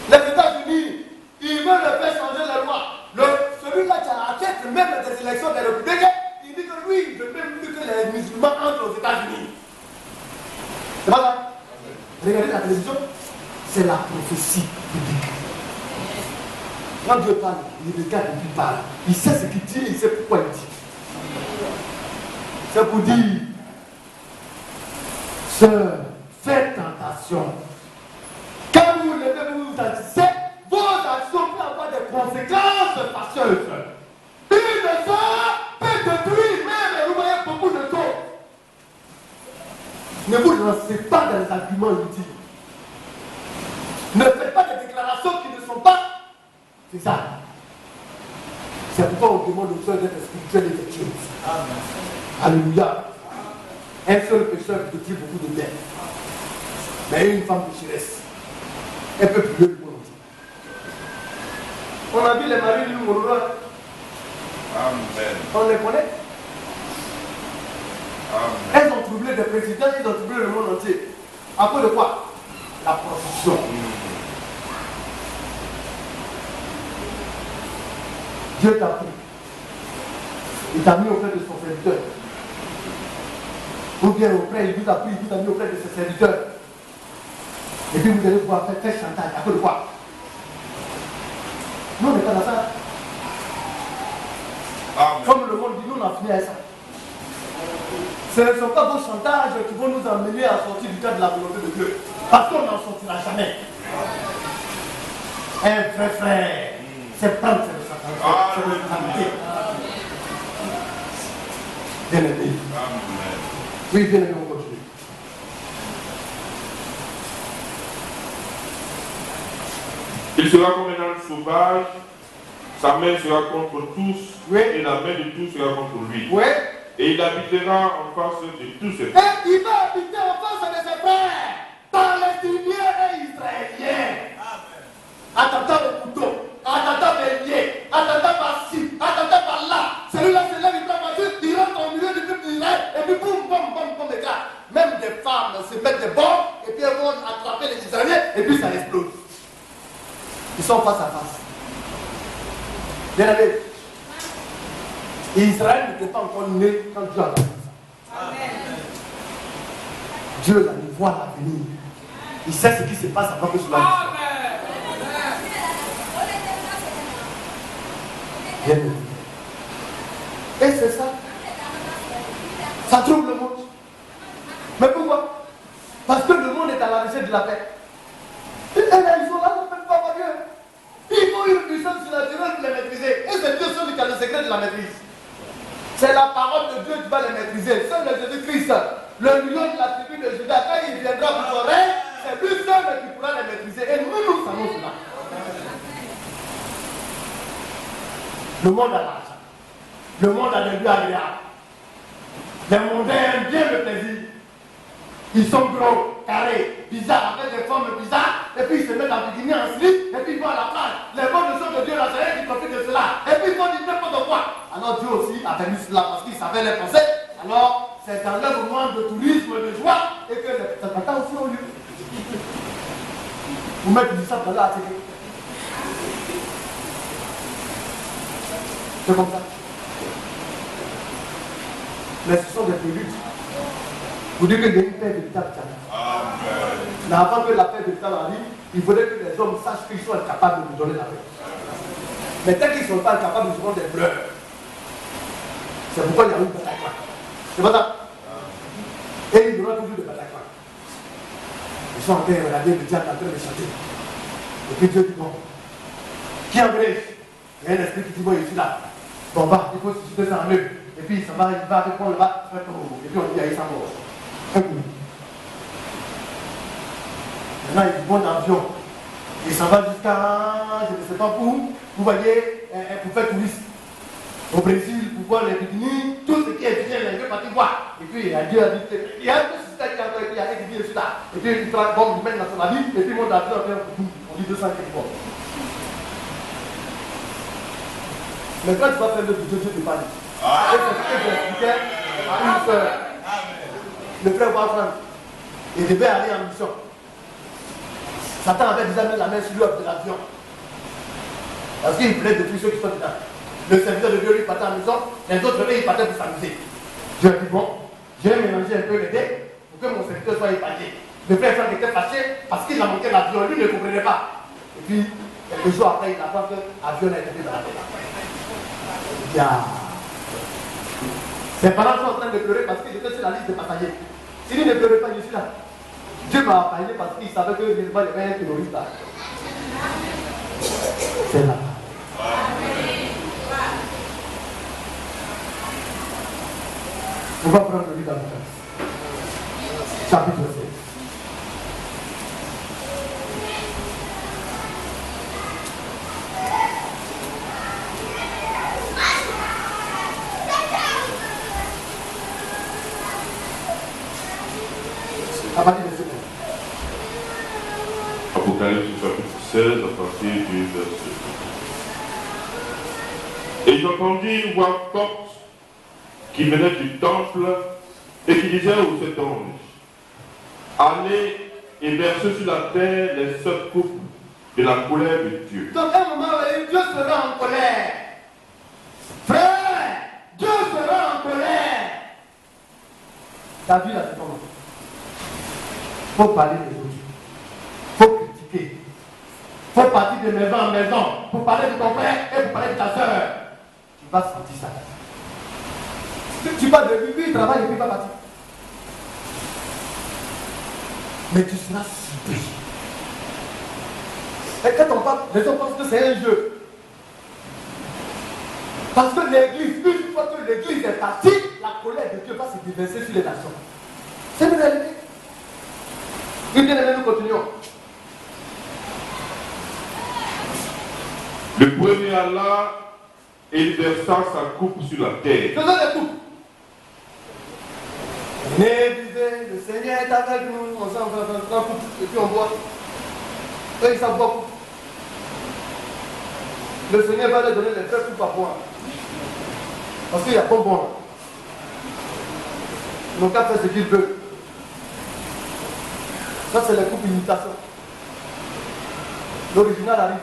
Les États-Unis, ils veulent faire changer la loi. Celui-là qui a la tête même des élections des républicains, il dit que lui, il veut même plus que les musulmans entrent aux États-Unis. C'est pas ça? Regardez la télévision, c'est la prophétie biblique. Quand Dieu parle, il regarde et il parle. Il sait ce qu'il dit, il sait pourquoi il dit. C'est pour dire, sœur, faites tentation. Quand vous levez, vous vous agissez, vos actions peuvent avoir des conséquences fâcheuses. Une sœur peut détruire même, et vous voyez beaucoup de choses. Ne vous lancez pas dans les arguments inutiles. Ne faites pas des déclarations qui ne sont pas faisables. C'est pourquoi on demande aux sœurs d'être spirituelles et vertueuses. Alléluia. Un seul pécheur peut dire beaucoup de bien. Mais une femme pécheresse, elle peut prier le monde entier. On a vu les maris du Mouroua. On les connaît. Amen. Elles ont troublé des présidents, ils ont troublé le monde entier. À cause de quoi? La prostitution. Dieu t'a pris. Il t'a mis auprès de son serviteur. Ou bien auprès, il vous a pris, il vous a mis auprès de ses serviteurs. Et puis vous allez pouvoir faire chantage. À cause de quoi? Nous, on n'est pas dans ça. Amen. Comme le monde dit, nous, on a fini avec ça. Ce ne sont pas vos chantages qui vont nous amener à sortir du cadre de la volonté de Dieu. Parce qu'on n'en sortira jamais. Un vrai frère, c'est prendre cette responsabilité. Bien aimé. Oui, bien aimé, on continue. Il sera comme un âne sauvage, sa main sera contre tous, Oui. et la main de tous sera contre lui. Oui. Et il habitera en face de tous ses Et il va habiter en face de ses frères, palestiniens et israéliens. Attendant le couteau, attendant les liens, attendant par-ci, attendant par-là. Celui-là, c'est là, il prend par-dessus, il rentre au milieu du peuple d'Israël, et puis boum, boum, boum, boum, les gars. Même des femmes se mettent des bombes, et puis elles vont attraper les Israéliens, et puis ça explose. Ils sont face à face. Bien aimé. Israël n'était pas encore né quand Dieu a fait ça. Dieu là, il voit l'avenir. Il sait ce qui se passe avant que cela arrive. Bien aimé. Et c'est ça. Ça trouble le monde. Mais pourquoi? Parce que le monde est à la recherche de la paix. Et là, ils sont là, on ne peut pas voir Dieu. Il faut une puissance surnaturelle pour les maîtriser. Et c'est Dieu seul qui a le secret de la maîtrise. C'est la parole de Dieu qui va les maîtriser. Seul le Jésus-Christ, le lion de la tribu de Judas, quand il viendra pour son règne, c'est lui seul qui pourra les maîtriser. Et nous, nous savons cela. Le monde a l'argent. Le monde a des lieux agréables. Les mondains aiment bien le plaisir. Ils sont gros, carrés, bizarres, avec des formes bizarres, et puis ils se mettent en bikini, en slip, et puis ils vont à la plage. Les bonnes choses de Dieu, là, c'est eux qui profitent de cela. Et puis ils font du n'importe quoi. Alors Dieu aussi a permis cela parce qu'il savait les penser. Alors, c'est dans leur moment de tourisme, de joie, et que les Tatata aussi ont lieu. Vous mettez du sable là à la télé. C'est comme ça. Mais ce sont des préludes. Vous dites qu'il y a une paix véritable qui arrive. Mais avant que la paix véritable arrive, il faudrait que les hommes sachent qu'ils sont incapables de nous donner la paix. Mais tant qu'ils ne sont pas incapables, nous aurons des pleurs. C'est pourquoi il y a eu Bataclan. C'est pas ça? Et il y aura toujours des Bataclan. Ils sont en train de regarder le diable en train de chanter. Et puis Dieu dit bon, qui embrasse? Il y a un esprit qui dit bon, il est là. Bon, bah, il faut se jeter ça en eux. Et puis il va répondre là-bas. Et puis on dit, il s'en va. Un coup. Maintenant, il monte en avion. Il s'en va jusqu'à, je ne sais pas où. Vous voyez, pour faire touriste. Au Brésil, pour voir les bikinis, tout ce qui est bien, les deux parties voir. Et puis, Dieu a dit, il y a un peu de système qui a été, il y a un qui est là. Et puis, il prend bon, il met dans son avis, et puis il monte en avion, on dit 200 km. Mais quand tu vas faire le budget, Dieu te parle. Et c'est ce que j'expliquais à une soeur. Le frère Walfran, il devait aller en mission. Satan avait déjà mis la main sur lui de l'avion. Parce qu'il voulait détruire ceux qui sont dedans. Le serviteur de Dieu lui partait en mission, les autres ils partaient pour s'amuser. Je lui ai dit bon, je vais mélanger un peu les dés pour que mon serviteur soit épargné. Le frère Franck était fâché parce qu'il a manqué l'avion, lui ne comprenait pas. Et puis, quelques jours après, il apprend que l'avion a été pris dans la tête. Il dit ah. Ses parents sont en train de pleurer parce qu'ils étaient sur la liste des passagers. S'il ne pleurait pas, je suis là. Dieu m'a parlé parce qu'il savait que il y avait un terroriste là. C'est là. On va prendre le livre d'Apocalypse. Chapitre 16. À partir de ce moment. Apocalypse chapitre 16 à partir du verset. Et j'entendis une voix forte qui venait du temple et qui disait aux sept anges, allez et versez sur la terre les sept coupes de la colère de Dieu. Donc à un moment, Dieu sera en colère. Frère, Dieu sera en colère. Ta vie là, c'est comment? Il faut parler des autres. Il faut critiquer. Il faut partir de maison en maison pour parler de ton frère et pour parler de ta soeur. Tu vas sentir ça. Tu parles de lui, il travaille et puis il va partir. Mais tu seras surpris. Et quand on parle, les gens pensent que c'est un jeu. Parce que l'église, une fois que l'église est partie, la colère de Dieu va se déverser sur les nations. C'est une réalité. Oui, bien aimé, nous continuons. Le premier Allah, il versa sa coupe sur la terre. Faisons des coupes. Mais disait, le Seigneur est avec nous, on s'en va dans la coupe, et puis on boit. Eux, ils savent beaucoup. Le Seigneur va leur donner les frères coupe à boire. Parce qu'il y a bonbon là. Ils n'ont qu'à faire ce qu'ils veulent. Ça, c'est la coupe imitation. L'original arrive.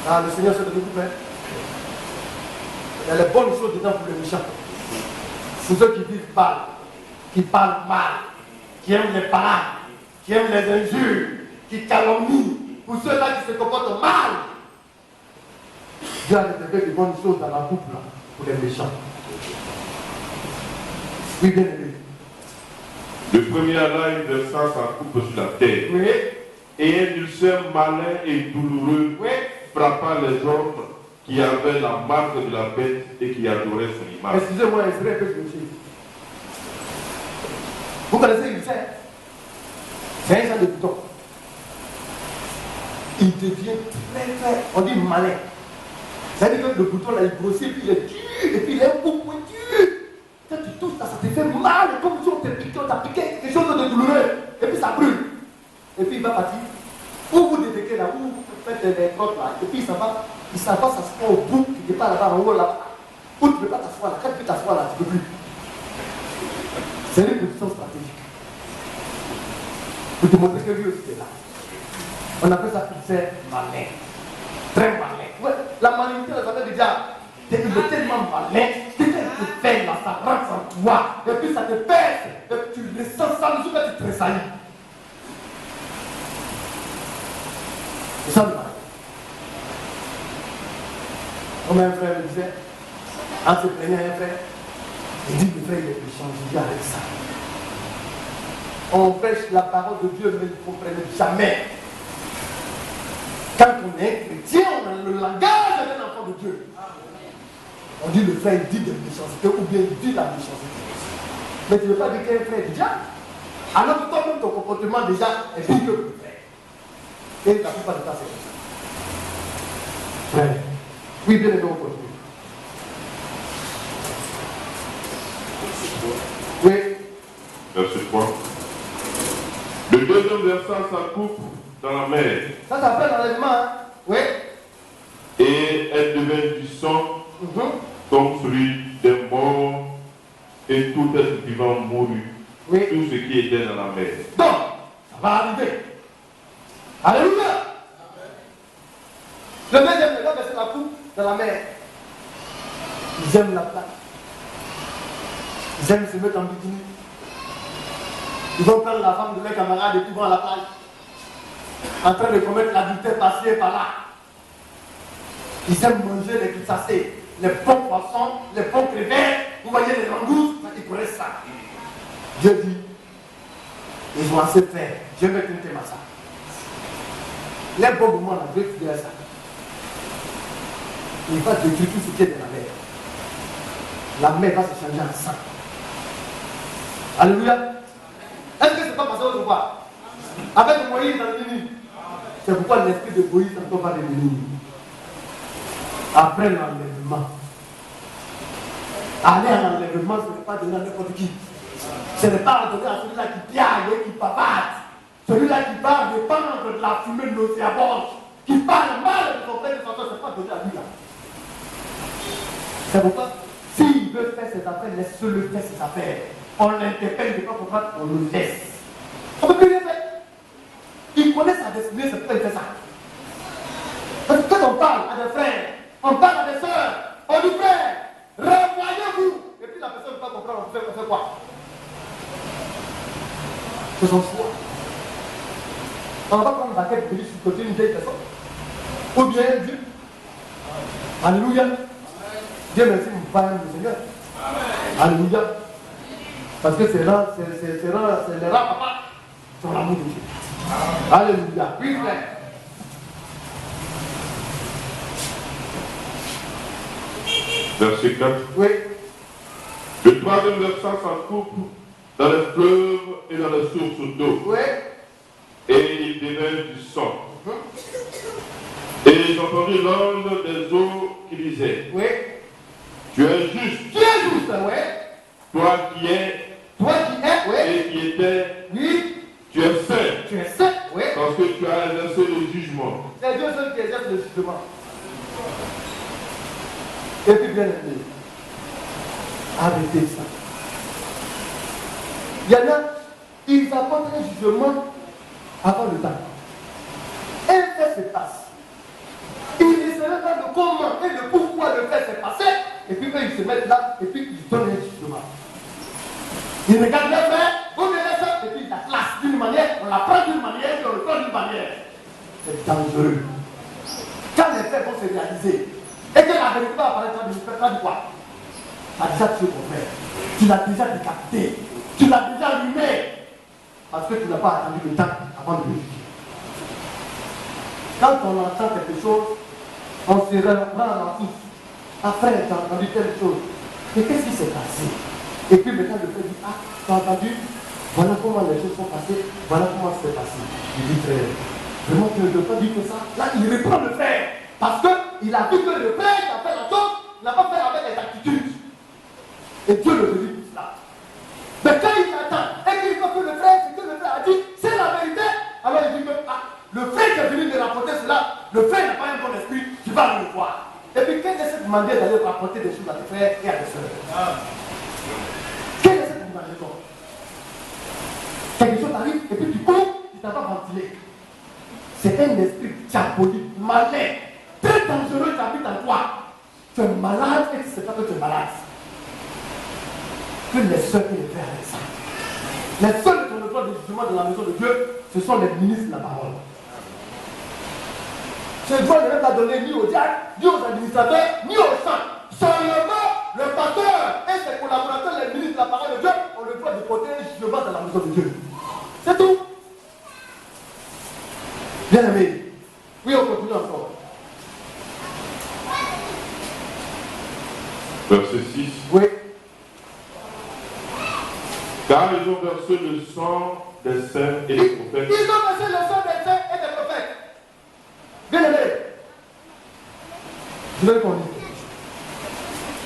Ah, le Seigneur se donne coupe. Il y a les bonnes choses dedans pour les méchants. Pour ceux qui vivent mal, qui parlent mal, qui aiment les parades, qui aiment les injures, qui calomnient. Pour ceux-là qui se comportent mal. Dieu a réservé de bonnes choses dans la coupe là, pour les méchants. Oui, bien aimé. Le premier Allah, il versa sa coupe sur la terre. Oui. Et un ulcère malin et douloureux Oui. frappa les hommes qui avaient la marque de la bête et qui adoraient son image. Excusez-moi, c'est vrai que je me suis. Vous connaissez l'ulcère? C'est un genre de bouton. Il devient très, on dit malin. C'est-à-dire que le bouton là, il grossit, puis il est dur, et puis il est un peu pointu. Quand tu touches ça, ça te fait mal, comme si on t'a piqué quelque chose de douloureux, et puis ça brûle. Et puis il va partir. Où vous détectez là, où vous faites des crottes là, et puis il s'en va, ça se fait au bout, quelque part là-bas, en haut là. Où tu ne peux pas t'asseoir là, quand tu peux t'asseoir là, tu ne peux plus. C'est une position stratégique. Pour te montrer que lui aussi est là. On appelle ça ulcère malin. Très malin. Ouais, la malignité, ça veut dire, il est tellement malin, que quand il te fait là, ça rentre en toi, et puis ça te pèse, et tu le sens ça, le jour que tu te tressaillis. C'est ça le malin. Comme un frère me disait, en se plaignant un frère, il dit, le frère, il est méchant, je dis avec ça. On prêche la parole de Dieu, mais ils ne comprennent jamais. Quand on est chrétien, on a le langage d'un enfant de Dieu. On dit le frère, il dit de la méchanceté, ou bien il dit la méchanceté. Mais tu ne veux pas dire qu'un frère est déjà. Alors que toi-même, ton comportement déjà est plus que le frère. Et la plupart du temps, c'est comme ça. Frère. Oui, bien aimé, on continue. Oui. Verset 3. Le deuxième versa sa coupe dans la mer. Ça s'appelle l'enlèvement, hein? Oui. Et elle devint du sang comme celui des morts, et tout être vivant mourut. Oui. Tout ce qui était dans la mer. Donc, ça va arriver. Alléluia. Le deuxième, là, c'est la coupe dans la mer. Ils aiment la plage. Ils aiment se mettre en bikini. Ils vont prendre la femme de leurs camarades et puis vont à la plage. En train de commettre l'adultère par-ci et par-là. Ils aiment manger les crustacés, les bons poissons, les bons crevettes. Vous voyez les langoustes, ils connaissent ça. Dieu dit, ils ont assez fait. Dieu met une thème à ça. Les bons moments, là, Dieu dit à ça. Il va détruire tout ce qui est de la mer. La mer va se changer en sang. Alléluia. Est-ce que ce n'est pas passé autrefois? Avec Moïse dans le Nil. C'est pourquoi l'esprit de Moïse encore va revenir. Après l'enlèvement. Aller à l'enlèvement, ce n'est pas donner à n'importe qui. Ce n'est pas donner à celui-là qui piaille et qui pavarde. Celui-là qui va répandre de la fumée nauséabonde, qui parle mal de son père et de son soeur, ce n'est pas donné à lui là. C'est pourquoi, s'il veut faire ses affaires, laisse-le faire ses affaires. On l'interpelle, il ne peut pas comprendre, on le laisse. On ne peut plus rien faire. Il connaît sa destinée, c'est pourquoi il fait ça. Parce que quand on parle à des frères, on parle à des sœurs, on dit frère, renvoyez-vous. Et puis la personne ne peut pas comprendre, on fait quoi? C'est son choix. On va prendre la tête de lui sur le côté d'une vieille personne. Ou bien Dieu. Alléluia. Dieu merci, mon Père, mon Seigneur. Alléluia. Parce que c'est là, c'est les rats, papa, sur l'amour de Dieu. Alléluia. Oui, frère. Verset 4. Oui. Le troisième versant s'encoupe dans les fleuves et dans les sources d'eau. Oui. Et il déverse du sang. Et j'entendis l'onde des eaux qui disait, Oui. tu es juste. Tu es juste, oui. Toi qui es. Toi qui es, oui. Et qui était. Oui. Tu es saint. Tu es saint, oui. Parce que tu as exercé le jugement. C'est Dieu seul qui exerce le jugement. Et puis bien aimé, arrêtez ça. Il y en a, ils apportent un jugement avant le temps. Un fait se passe. Ils ne savent pas de comment et de pourquoi le fait s'est passé. Et puis eux, ils se mettent là et puis ils donnent un jugement. Ils regardent le fait, on met ça, et puis ils la classent d'une manière, on la prend d'une manière, et on le prend d'une manière. C'est dangereux. Quand les faits vont se réaliser, et que la vérité va apparaître, tu vas dire quoi? Tu as déjà tué ton frère. Tu l'as déjà décapité. Tu l'as déjà allumé. Parce que tu n'as pas attendu le temps avant de le juger. Quand on entend quelque chose, on se reprend à la foule. Après, tu as entendu telle chose. Mais qu'est-ce qui s'est passé? Et puis maintenant, le frère dit, ah, tu as entendu? Voilà comment les choses sont passées. Voilà comment c'est passé. Il dit, frère, vraiment, tu ne dois pas dire que ça. Là, il reprend le frère. Parce qu'il a vu que le frère qui a fait la chose, il n'a pas fait avec les attitudes. Et Dieu le dit pour cela. Mais quand il attend et qu'il voit que le frère, ce que le frère a dit, c'est la vérité, alors il dit que le frère qui est venu me rapporter cela, le frère n'a pas un bon esprit, tu vas le voir. Et puis, quel est cette demandé d'aller rapporter des choses à tes frères et à tes soeurs? Quel est cette demandé? Quelque chose t'arrive et puis tu cours, tu t'as pas ventilé. C'est un esprit diabolique, malin, très dangereux qui habite en toi. Tu es malade et tu ne sais pas que tu es malade. Que les soeurs et les frères avec ça. Les seuls qui ont le droit de jugement de la maison de Dieu, ce sont les ministres de la parole. Ce droit ne va pas donner ni aux diacres, ni aux administrateurs, ni aux saints. Seulement le pasteur et ses collaborateurs, les ministres de la parole de Dieu, ont le droit de porter un jugement dans la maison de Dieu. C'est tout. Bien aimé. Oui, on continue encore. Verset 6. Oui. Car ils ont versé le sang des saints et des prophètes. Ils ont versé le sang des saints et des prophètes. Bien aimé. Je vais conduire.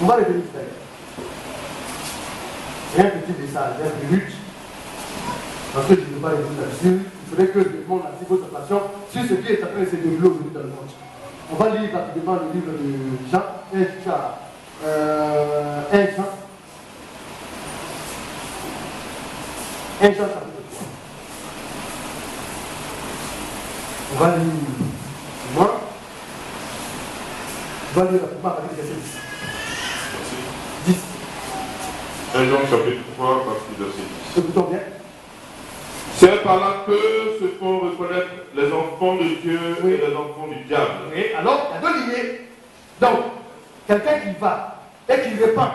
On va revenir faire. Et un petit message, 1 minute. Parce que je ne veux pas revenir là-dessus. Il faudrait que le monde attire votre attention sur ce qui est en train de se dérouler aujourd'hui dans le monde. On va lire rapidement le livre de Jean, 1 Jean. 1 Jean chapitre 3. On va lire. Moi, on va lire rapidement avec les versets 10. 1 Jean chapitre 3, verset 10. Écoutons bien. C'est par là que se font reconnaître les enfants de Dieu et les enfants du diable. Oui, alors, il y a deux lignées. Donc, quelqu'un qui va et qui répand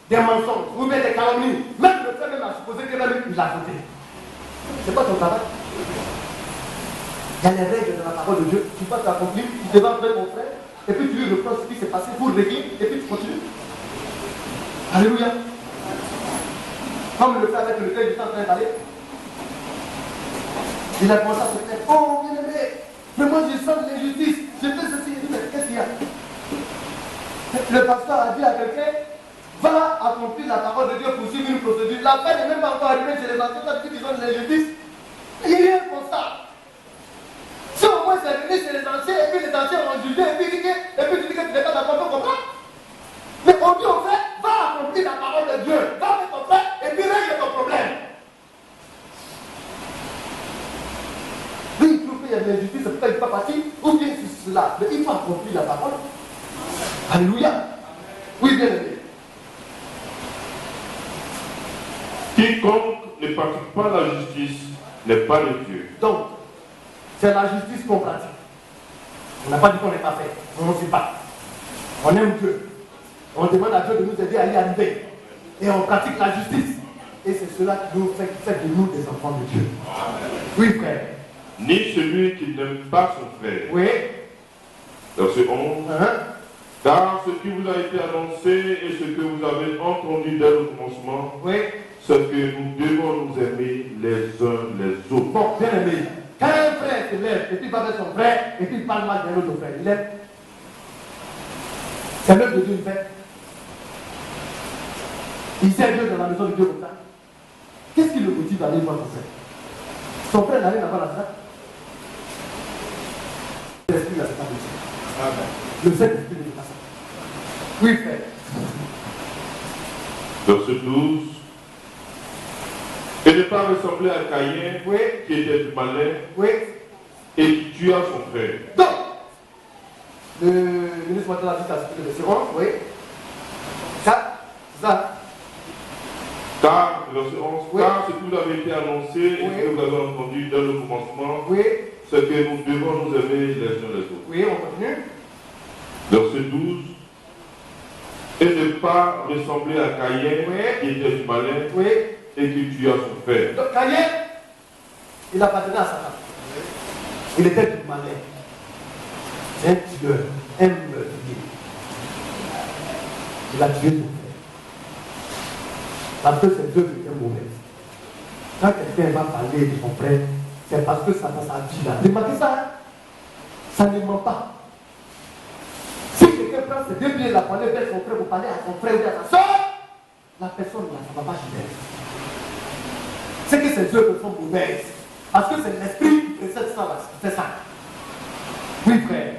des mensonges ou bien des calomnies, même le fait même à supposer que même il a voté. C'est pas ton travail. Il y a les règles de la parole de Dieu. Tu vas t'accomplir, tu devras faire ton frère, et puis tu lui reprends ce qui s'est passé pour régler, et puis tu continues. Alléluia. Comme le fait avec le frère du temps en train d'aller. Il a commencé à se plaindre. Oh, bien aimé, mais moi je sens l'injustice. Je fais ceci. Il dit, mais qu'est-ce qu'il y a? Le pasteur a dit à quelqu'un, va accomplir la parole de Dieu pour suivre une procédure. La peine n'est même pas encore arrivée chez les anciens qui disent l'injustice. Il n'y a rien pour ça. Si au moins c'est venu chez les anciens, et puis les anciens ont jugé, et puis tu dis que tu n'es pas d'accord, tu comprends? Mais on dit au frère, va accomplir la parole de Dieu. Va avec ton frère, et puis règle ton problème. Oui, il trouve qu'il y a de l'injustice, c'est pourquoi il ne peut pas partir, ou bien c'est cela. Mais il faut accomplir la parole. Alléluia. Oui, bien aimé. Quiconque ne pratique pas la justice n'est pas de Dieu. Donc, c'est la justice qu'on pratique. On n'a pas dit qu'on n'est pas fait. On ne sait pas. On aime Dieu. On demande à Dieu de nous aider à y arriver. Et on pratique la justice. Et c'est cela qui nous fait de nous des enfants de Dieu. Oui, frère. Ni celui qui n'aime pas son frère. Oui. Verset 11. Car ce qui vous a été annoncé et ce que vous avez entendu dès le commencement, oui, c'est que nous devons nous aimer les uns les autres. Bon, bien aimé. Quand un frère se lève et puis il va vers son frère et puis il parle mal d'un autre frère, il lève. C'est l'œuvre de Dieu, il fait. Il sert Dieu dans la maison de Dieu comme ça. Qu'est-ce qui le motive à aller voir son frère? Son frère n'a rien à voir là ça. L'esprit là, c'est pas possible. Le Saint-Esprit ne fait pas ça. Oui, frère. Verset 12. Et ne pas ressembler à Caïn, oui, qui était du malin, oui, et qui tua son frère. Donc, le ministre Matin a dit à ce que le second, oui. Ça, c'est ça. Car, verset 11, oui, car ce qui vous avait été annoncé et oui, ce que vous avez entendu dès le commencement, oui, c'est que nous devons nous aimer les uns les autres. Oui, on continue. Verset 12. Et ne pas ressembler à Caïn, oui, qui était du malin, oui, et qui tua son frère. Donc, Caïn, il appartenait à Satan. Il était du malin. C'est un tueur, un meurtrier. Il a tué son frère. Parce que ses œuvres étaient mauvaises. Quand quelqu'un va parler de son frère, c'est parce que ça dans sa vie là. Remarquez ça, hein? Ça ne ment pas. Si quelqu'un prend ses deux pieds là pour aller vers son frère, pour parler à son frère ou à sa soeur, la personne là, ça ne va pas chez elle. C'est que ses œuvres sont mauvaises. Parce que c'est l'esprit qui précède ça, là, qui fait ça. Oui, frère.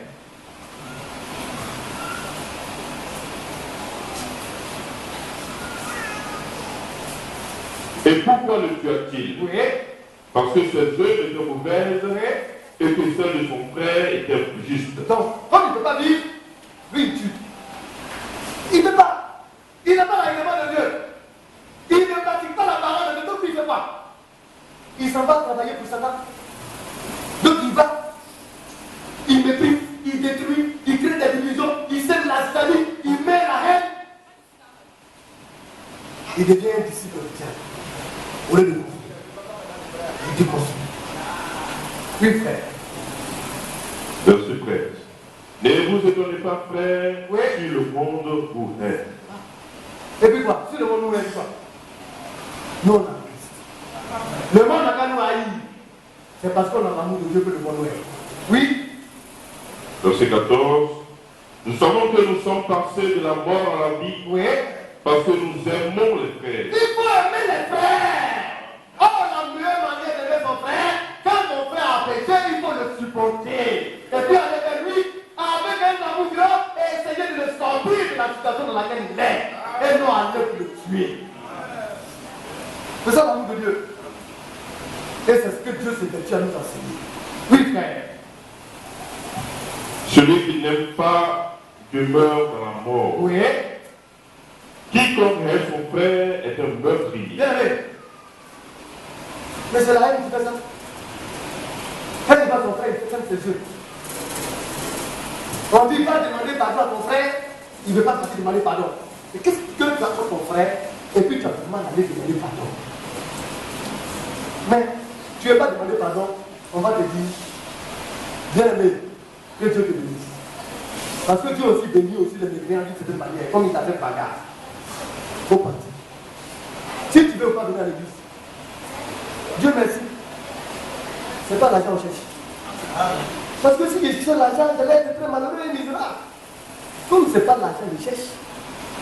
Et pourquoi le tua-t-il? Oui. Parce que ses œuvres étaient mauvaises, oui, et que celles de son frère étaient plus justes. Donc, comme il ne peut pas vivre, lui il tue. Il ne peut pas. Il n'a pas l'agrément de Dieu. Il ne pratique pas la parole de Dieu, donc il ne fait pas. Il s'en va travailler pour Satan. Donc il va, il méprise, il détruit, il crée des divisions, il sème la salie, il met la haine. Il devient un disciple de Dieu. Au lieu de nous, il déconstruit. Oui, frère. Verset 13. Ne vous étonnez pas, frère, oui, si le monde vous hait. Et puis quoi? Si le monde nous hait, quoi? Nous, on a Christ. Le monde n'a qu'à nous haïr. C'est parce qu'on a l'amour de Dieu que le monde nous hait. Oui. Verset 14. Nous savons que nous sommes passés de la mort à la vie. Oui. Parce que nous aimons les frères. Il faut aimer les frères. Oh, la meilleure manière d'aimer son frère, quand mon frère a péché, il faut le supporter. Et puis aller vers lui avec un amour grand et essayer de le sortir de la situation dans laquelle il est. Et non aller pour le tuer. C'est ça l'amour de Dieu. Et c'est ce que Dieu s'est fait à nous enseigner. Oui, frère. Celui qui n'aime pas demeure dans la mort. Oui. Quiconque hait son frère est un meurtrier. Bien aimé. Mais c'est la haine qui fait ça. Quand il va son frère, il fait comme ses yeux. On dit pas demander pardon à ton frère, il ne veut pas te demander pardon. Et qu'est-ce que tu as fait ton frère et puis tu as vraiment allé demander pardon? Mais tu ne veux pas demander pardon, on va te dire, bien aimé, que Dieu te bénisse. Parce que Dieu aussi bénit aussi les mécréants d'une certaine manière, comme il t'a fait bagarre. Faut partir. Si tu ne veux pas donner à l'église, Dieu merci. Ce n'est pas l'argent qu'on cherche. Parce que si je cherche l'argent, je vais être très malheureux et misérable. Comme ce n'est pas l'argent que je cherche.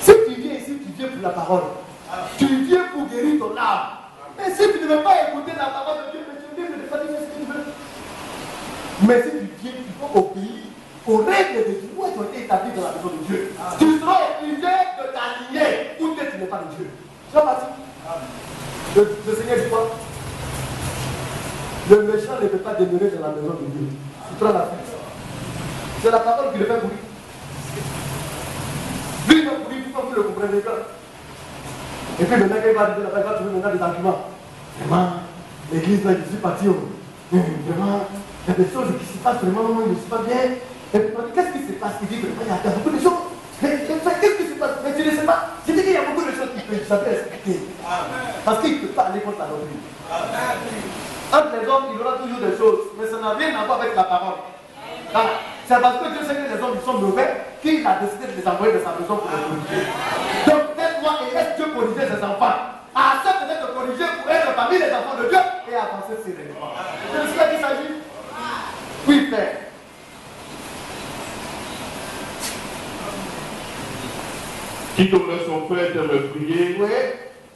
Si tu viens ici, tu viens pour la parole. Tu viens pour guérir ton âme. Et si tu ne veux pas écouter la parole de Dieu, tu viens de faire ce que tu veux. Mais si tu viens, tu peux obéir aux règles de Dieu qui ont été établies dans la maison de Dieu. Tu seras obligé de t'aligner ou que tu n'es pas de Dieu. Tu vas partir. Le Seigneur dit quoi? Le méchant ne peut pas demeurer dans la maison de Dieu. Tu prends la fête. C'est la parole qui le fait courir. Lui, il va courir, tout comme vous le comprenez pas. Et puis maintenant, il va trouver maintenant des arguments. Vraiment, l'église là, je suis parti. Vraiment, Il y a des choses qui se passent vraiment, je ne suis pas bien. Et puis, qu'est-ce qui se passe? Il dit vraiment, il y a beaucoup de choses. Mais qu'est-ce qui se passe? Mais tu ne sais pas. Je te dis qu'il y a beaucoup de choses qu'il peut jamais expliquer. Parce qu'il ne peut pas aller contre la doctrine. Entre les hommes, il y aura toujours des choses, mais ça n'a rien à voir avec la parole. C'est parce que Dieu sait que les hommes ils sont mauvais qu'il a décidé de les envoyer de sa maison pour les corriger. Donc, aide-moi et laisse Dieu corriger ses enfants. Accepte d'être corrigé pour être parmi les enfants de Dieu et avancer sereinement. C'est de cela qu'il s'agit. Oui, Père. Quiconque laisse son frère me prier, Oui.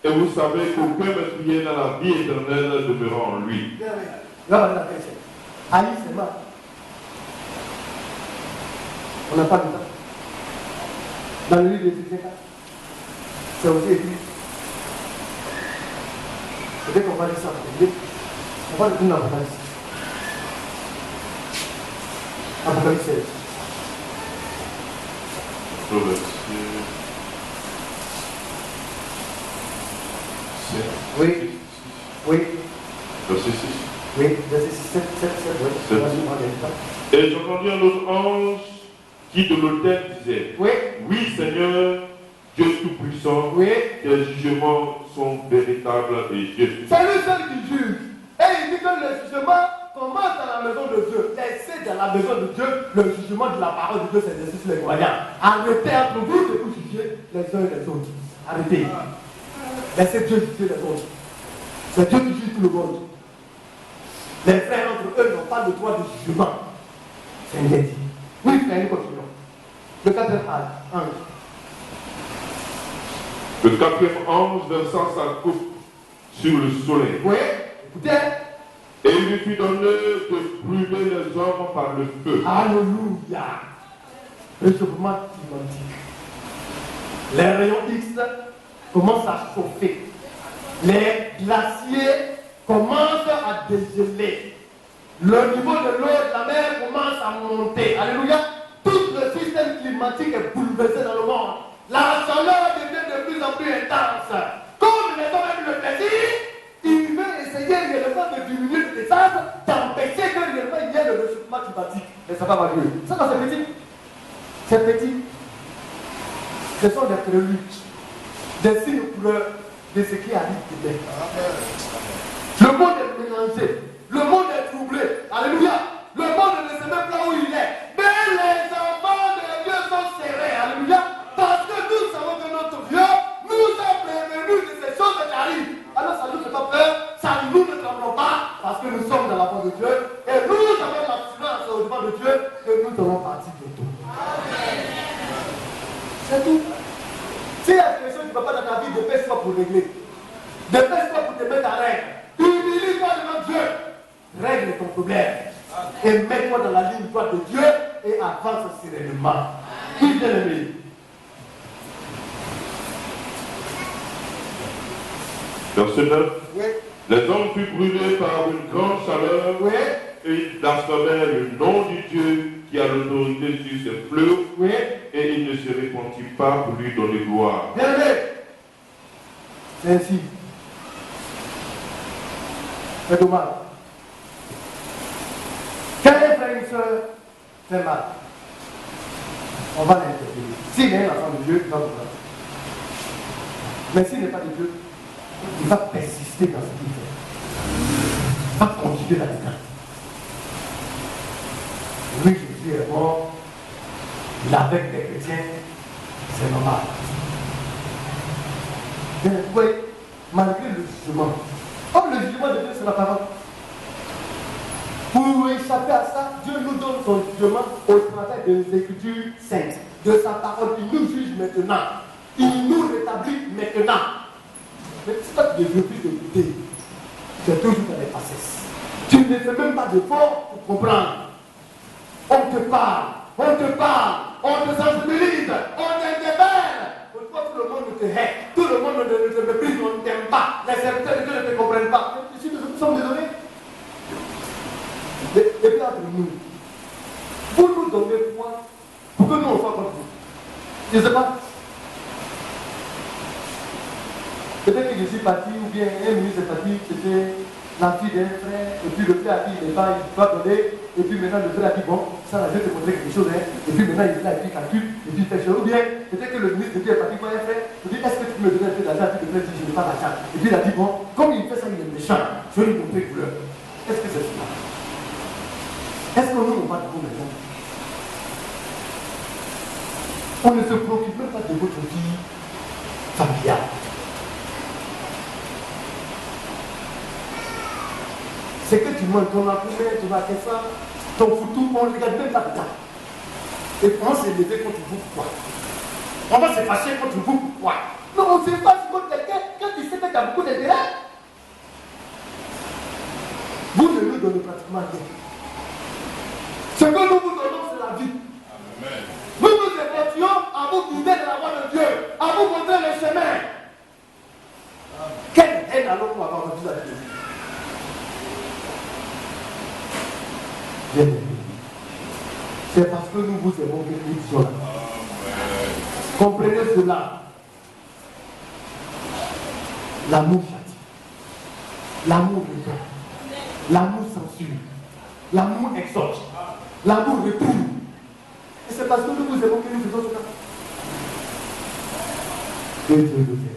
et vous savez qu'aucun meurtrier n'a la vie éternelle demeurant en lui. Bien, oui. Là, la question. Haï, c'est mal. On n'a pas de temps. Dans le livre de Éphésiens 4, c'est aussi écrit. Peut-être qu'on va lire ça. On va le lire dans l'Apocalypse. Apocalypse 16. Oui. Oui. Verset 6. Oui, verset 6, 7, 7, 7, oui. Et j'entendis un autre ange qui de l'autel disait, oui, oui Seigneur, Dieu Tout-Puissant, oui, tes jugements sont véritables et justes. c'est lui seul qui juge. Et il dit que le jugement commence dans la maison de Dieu. Laissez dans la maison de Dieu le jugement de la parole de Dieu s'exercer sur les croyants. Arrêtez entre vous de vous juger les uns et les autres. Arrêtez. Laissez Dieu juger les autres. C'est Dieu qui juge tout le monde. Les frères entre eux n'ont pas le droit de jugement. C'est interdit. Oui, frère, nous continuons. Le quatrième ange. Le quatrième ange versant sa coupe sur le soleil. Oui, écoutez. Et il lui fut donné de brûler les hommes par le feu. Alléluia. Réchauffement climatique. Les rayons X commencent à chauffer. Les glaciers commencent à dégeler. Le niveau de l'eau de la mer commence à monter. Alléluia. Tout le système climatique est bouleversé dans le monde. La chaleur devient de plus en plus intense. Comme les hommes aiment le plaisir, il veut essayer réellement de diminuer le désastre, d'empêcher que réellement il y ait le réchauffement climatique. Mais ça va marcher. Ça, c'est petit. C'est petit. Ce sont des préludes, des signes de ce qui arrive demain. Le monde est mélangé. Le monde est troublé. Alléluia. Le monde ne sait même pas où il est. Mais les enfants de Dieu sont serrés. Alléluia. Parce que nous savons que notre Dieu nous a prévenus de ces choses qui arrivent. Alors ça ne nous fait pas peur. Ça nous ne tremblons pas. Parce que nous sommes dans la voie de Dieu. Et nous avons l'assurance au devant de Dieu que nous allons partir bientôt. C'est tout. S'il y a quelque chose qui ne va pas dans ta vie, dépêche-toi pour régler. Dépêche-toi pour te mettre en règle. Humilie-toi devant Dieu. Règle ton problème. Et mets-toi dans la ligne droite de Dieu et avance sereinement. Oui, bien-aimé. Verset 9. Oui. Les hommes furent brûlés par une grande chaleur. Oui. Et ils blasphémèrent le nom du Dieu qui a l'autorité sur ses fleuves. Oui. Et il ne se repentit pas pour lui donner gloire. Bien-aimé. C'est ainsi. C'est dommage. Quand un frère et une soeur fait mal, on va l'interpeller. S'il est un enfant de Dieu, il va comprendre. Mais s'il n'est pas de Dieu, il va persister dans ce qu'il fait. Il va continuer là-dedans. Oui, Jésus est mort. Il est avec des chrétiens. C'est normal. Mais vous voyez, malgré le jugement, comme le jugement de Dieu, c'est la parole. Pour échapper à ça, Dieu nous donne son jugement au travers des Écritures saintes, de sa parole. Il nous juge maintenant. Il nous rétablit maintenant. Mais c'est pas que je refuse d'écouter. C'est toujours dans les passés. Tu ne fais même pas d'effort pour comprendre. On te parle, on te sensibilise, on t'interpelle. Pourquoi tout le monde te hait, tout le monde ne te méprise, on ne t'aime pas. Les serviteurs de Dieu ne te comprennent pas. Ici, nous sommes désolés. Et puis entre nous, vous nous donnez quoi pour que nous on soit comme vous? Je ne sais pas. Peut-être que je suis parti, ou bien un ministre est parti, c'était la fille d'un frère, et puis le frère a dit il va donner, et puis maintenant le frère a dit bon, ça va, je vais te montrer quelque chose, hein. Et puis maintenant il a dit calcul, et puis il fait chose. Ou bien, peut-être que le ministre de Dieu est parti voir un frère, il dit est-ce que tu peux me donner un peu d'argent? Le frère dit je n'ai pas d'argent. Et puis il a dit bon, comme il fait ça, il est méchant, je vais lui montrer couleur. Est-ce que c'est cela? Est-ce que nous, on va trouver maintenant? On ne se préoccupe même pas de votre vie familiale. C'est que tu manges ton affaire, tu vas faire ça, ton foutu, on ne regarde même pas dedans. Et on s'est levé contre vous, pourquoi? On va se fâcher contre vous, pourquoi? Non, on se fâche contre quelqu'un quand tu sais que tu as beaucoup d'intérêt. Vous ne nous donnez pratiquement rien. Ce que nous vous donnons, c'est la vie. Amen. Nous nous efforcions à vous guider de la voie de Dieu, à vous montrer le chemin. Quelle haine allons-nous avoir aujourd'hui avec Dieu? C'est parce que nous vous aimons que nous sommes là. Comprenez cela. L'amour châtie. L'amour regarde. L'amour censure. L'amour exhorte. L'amour réprouve. Et c'est parce que nous vous aimons que nous faisons cela. Que Dieu nous aime.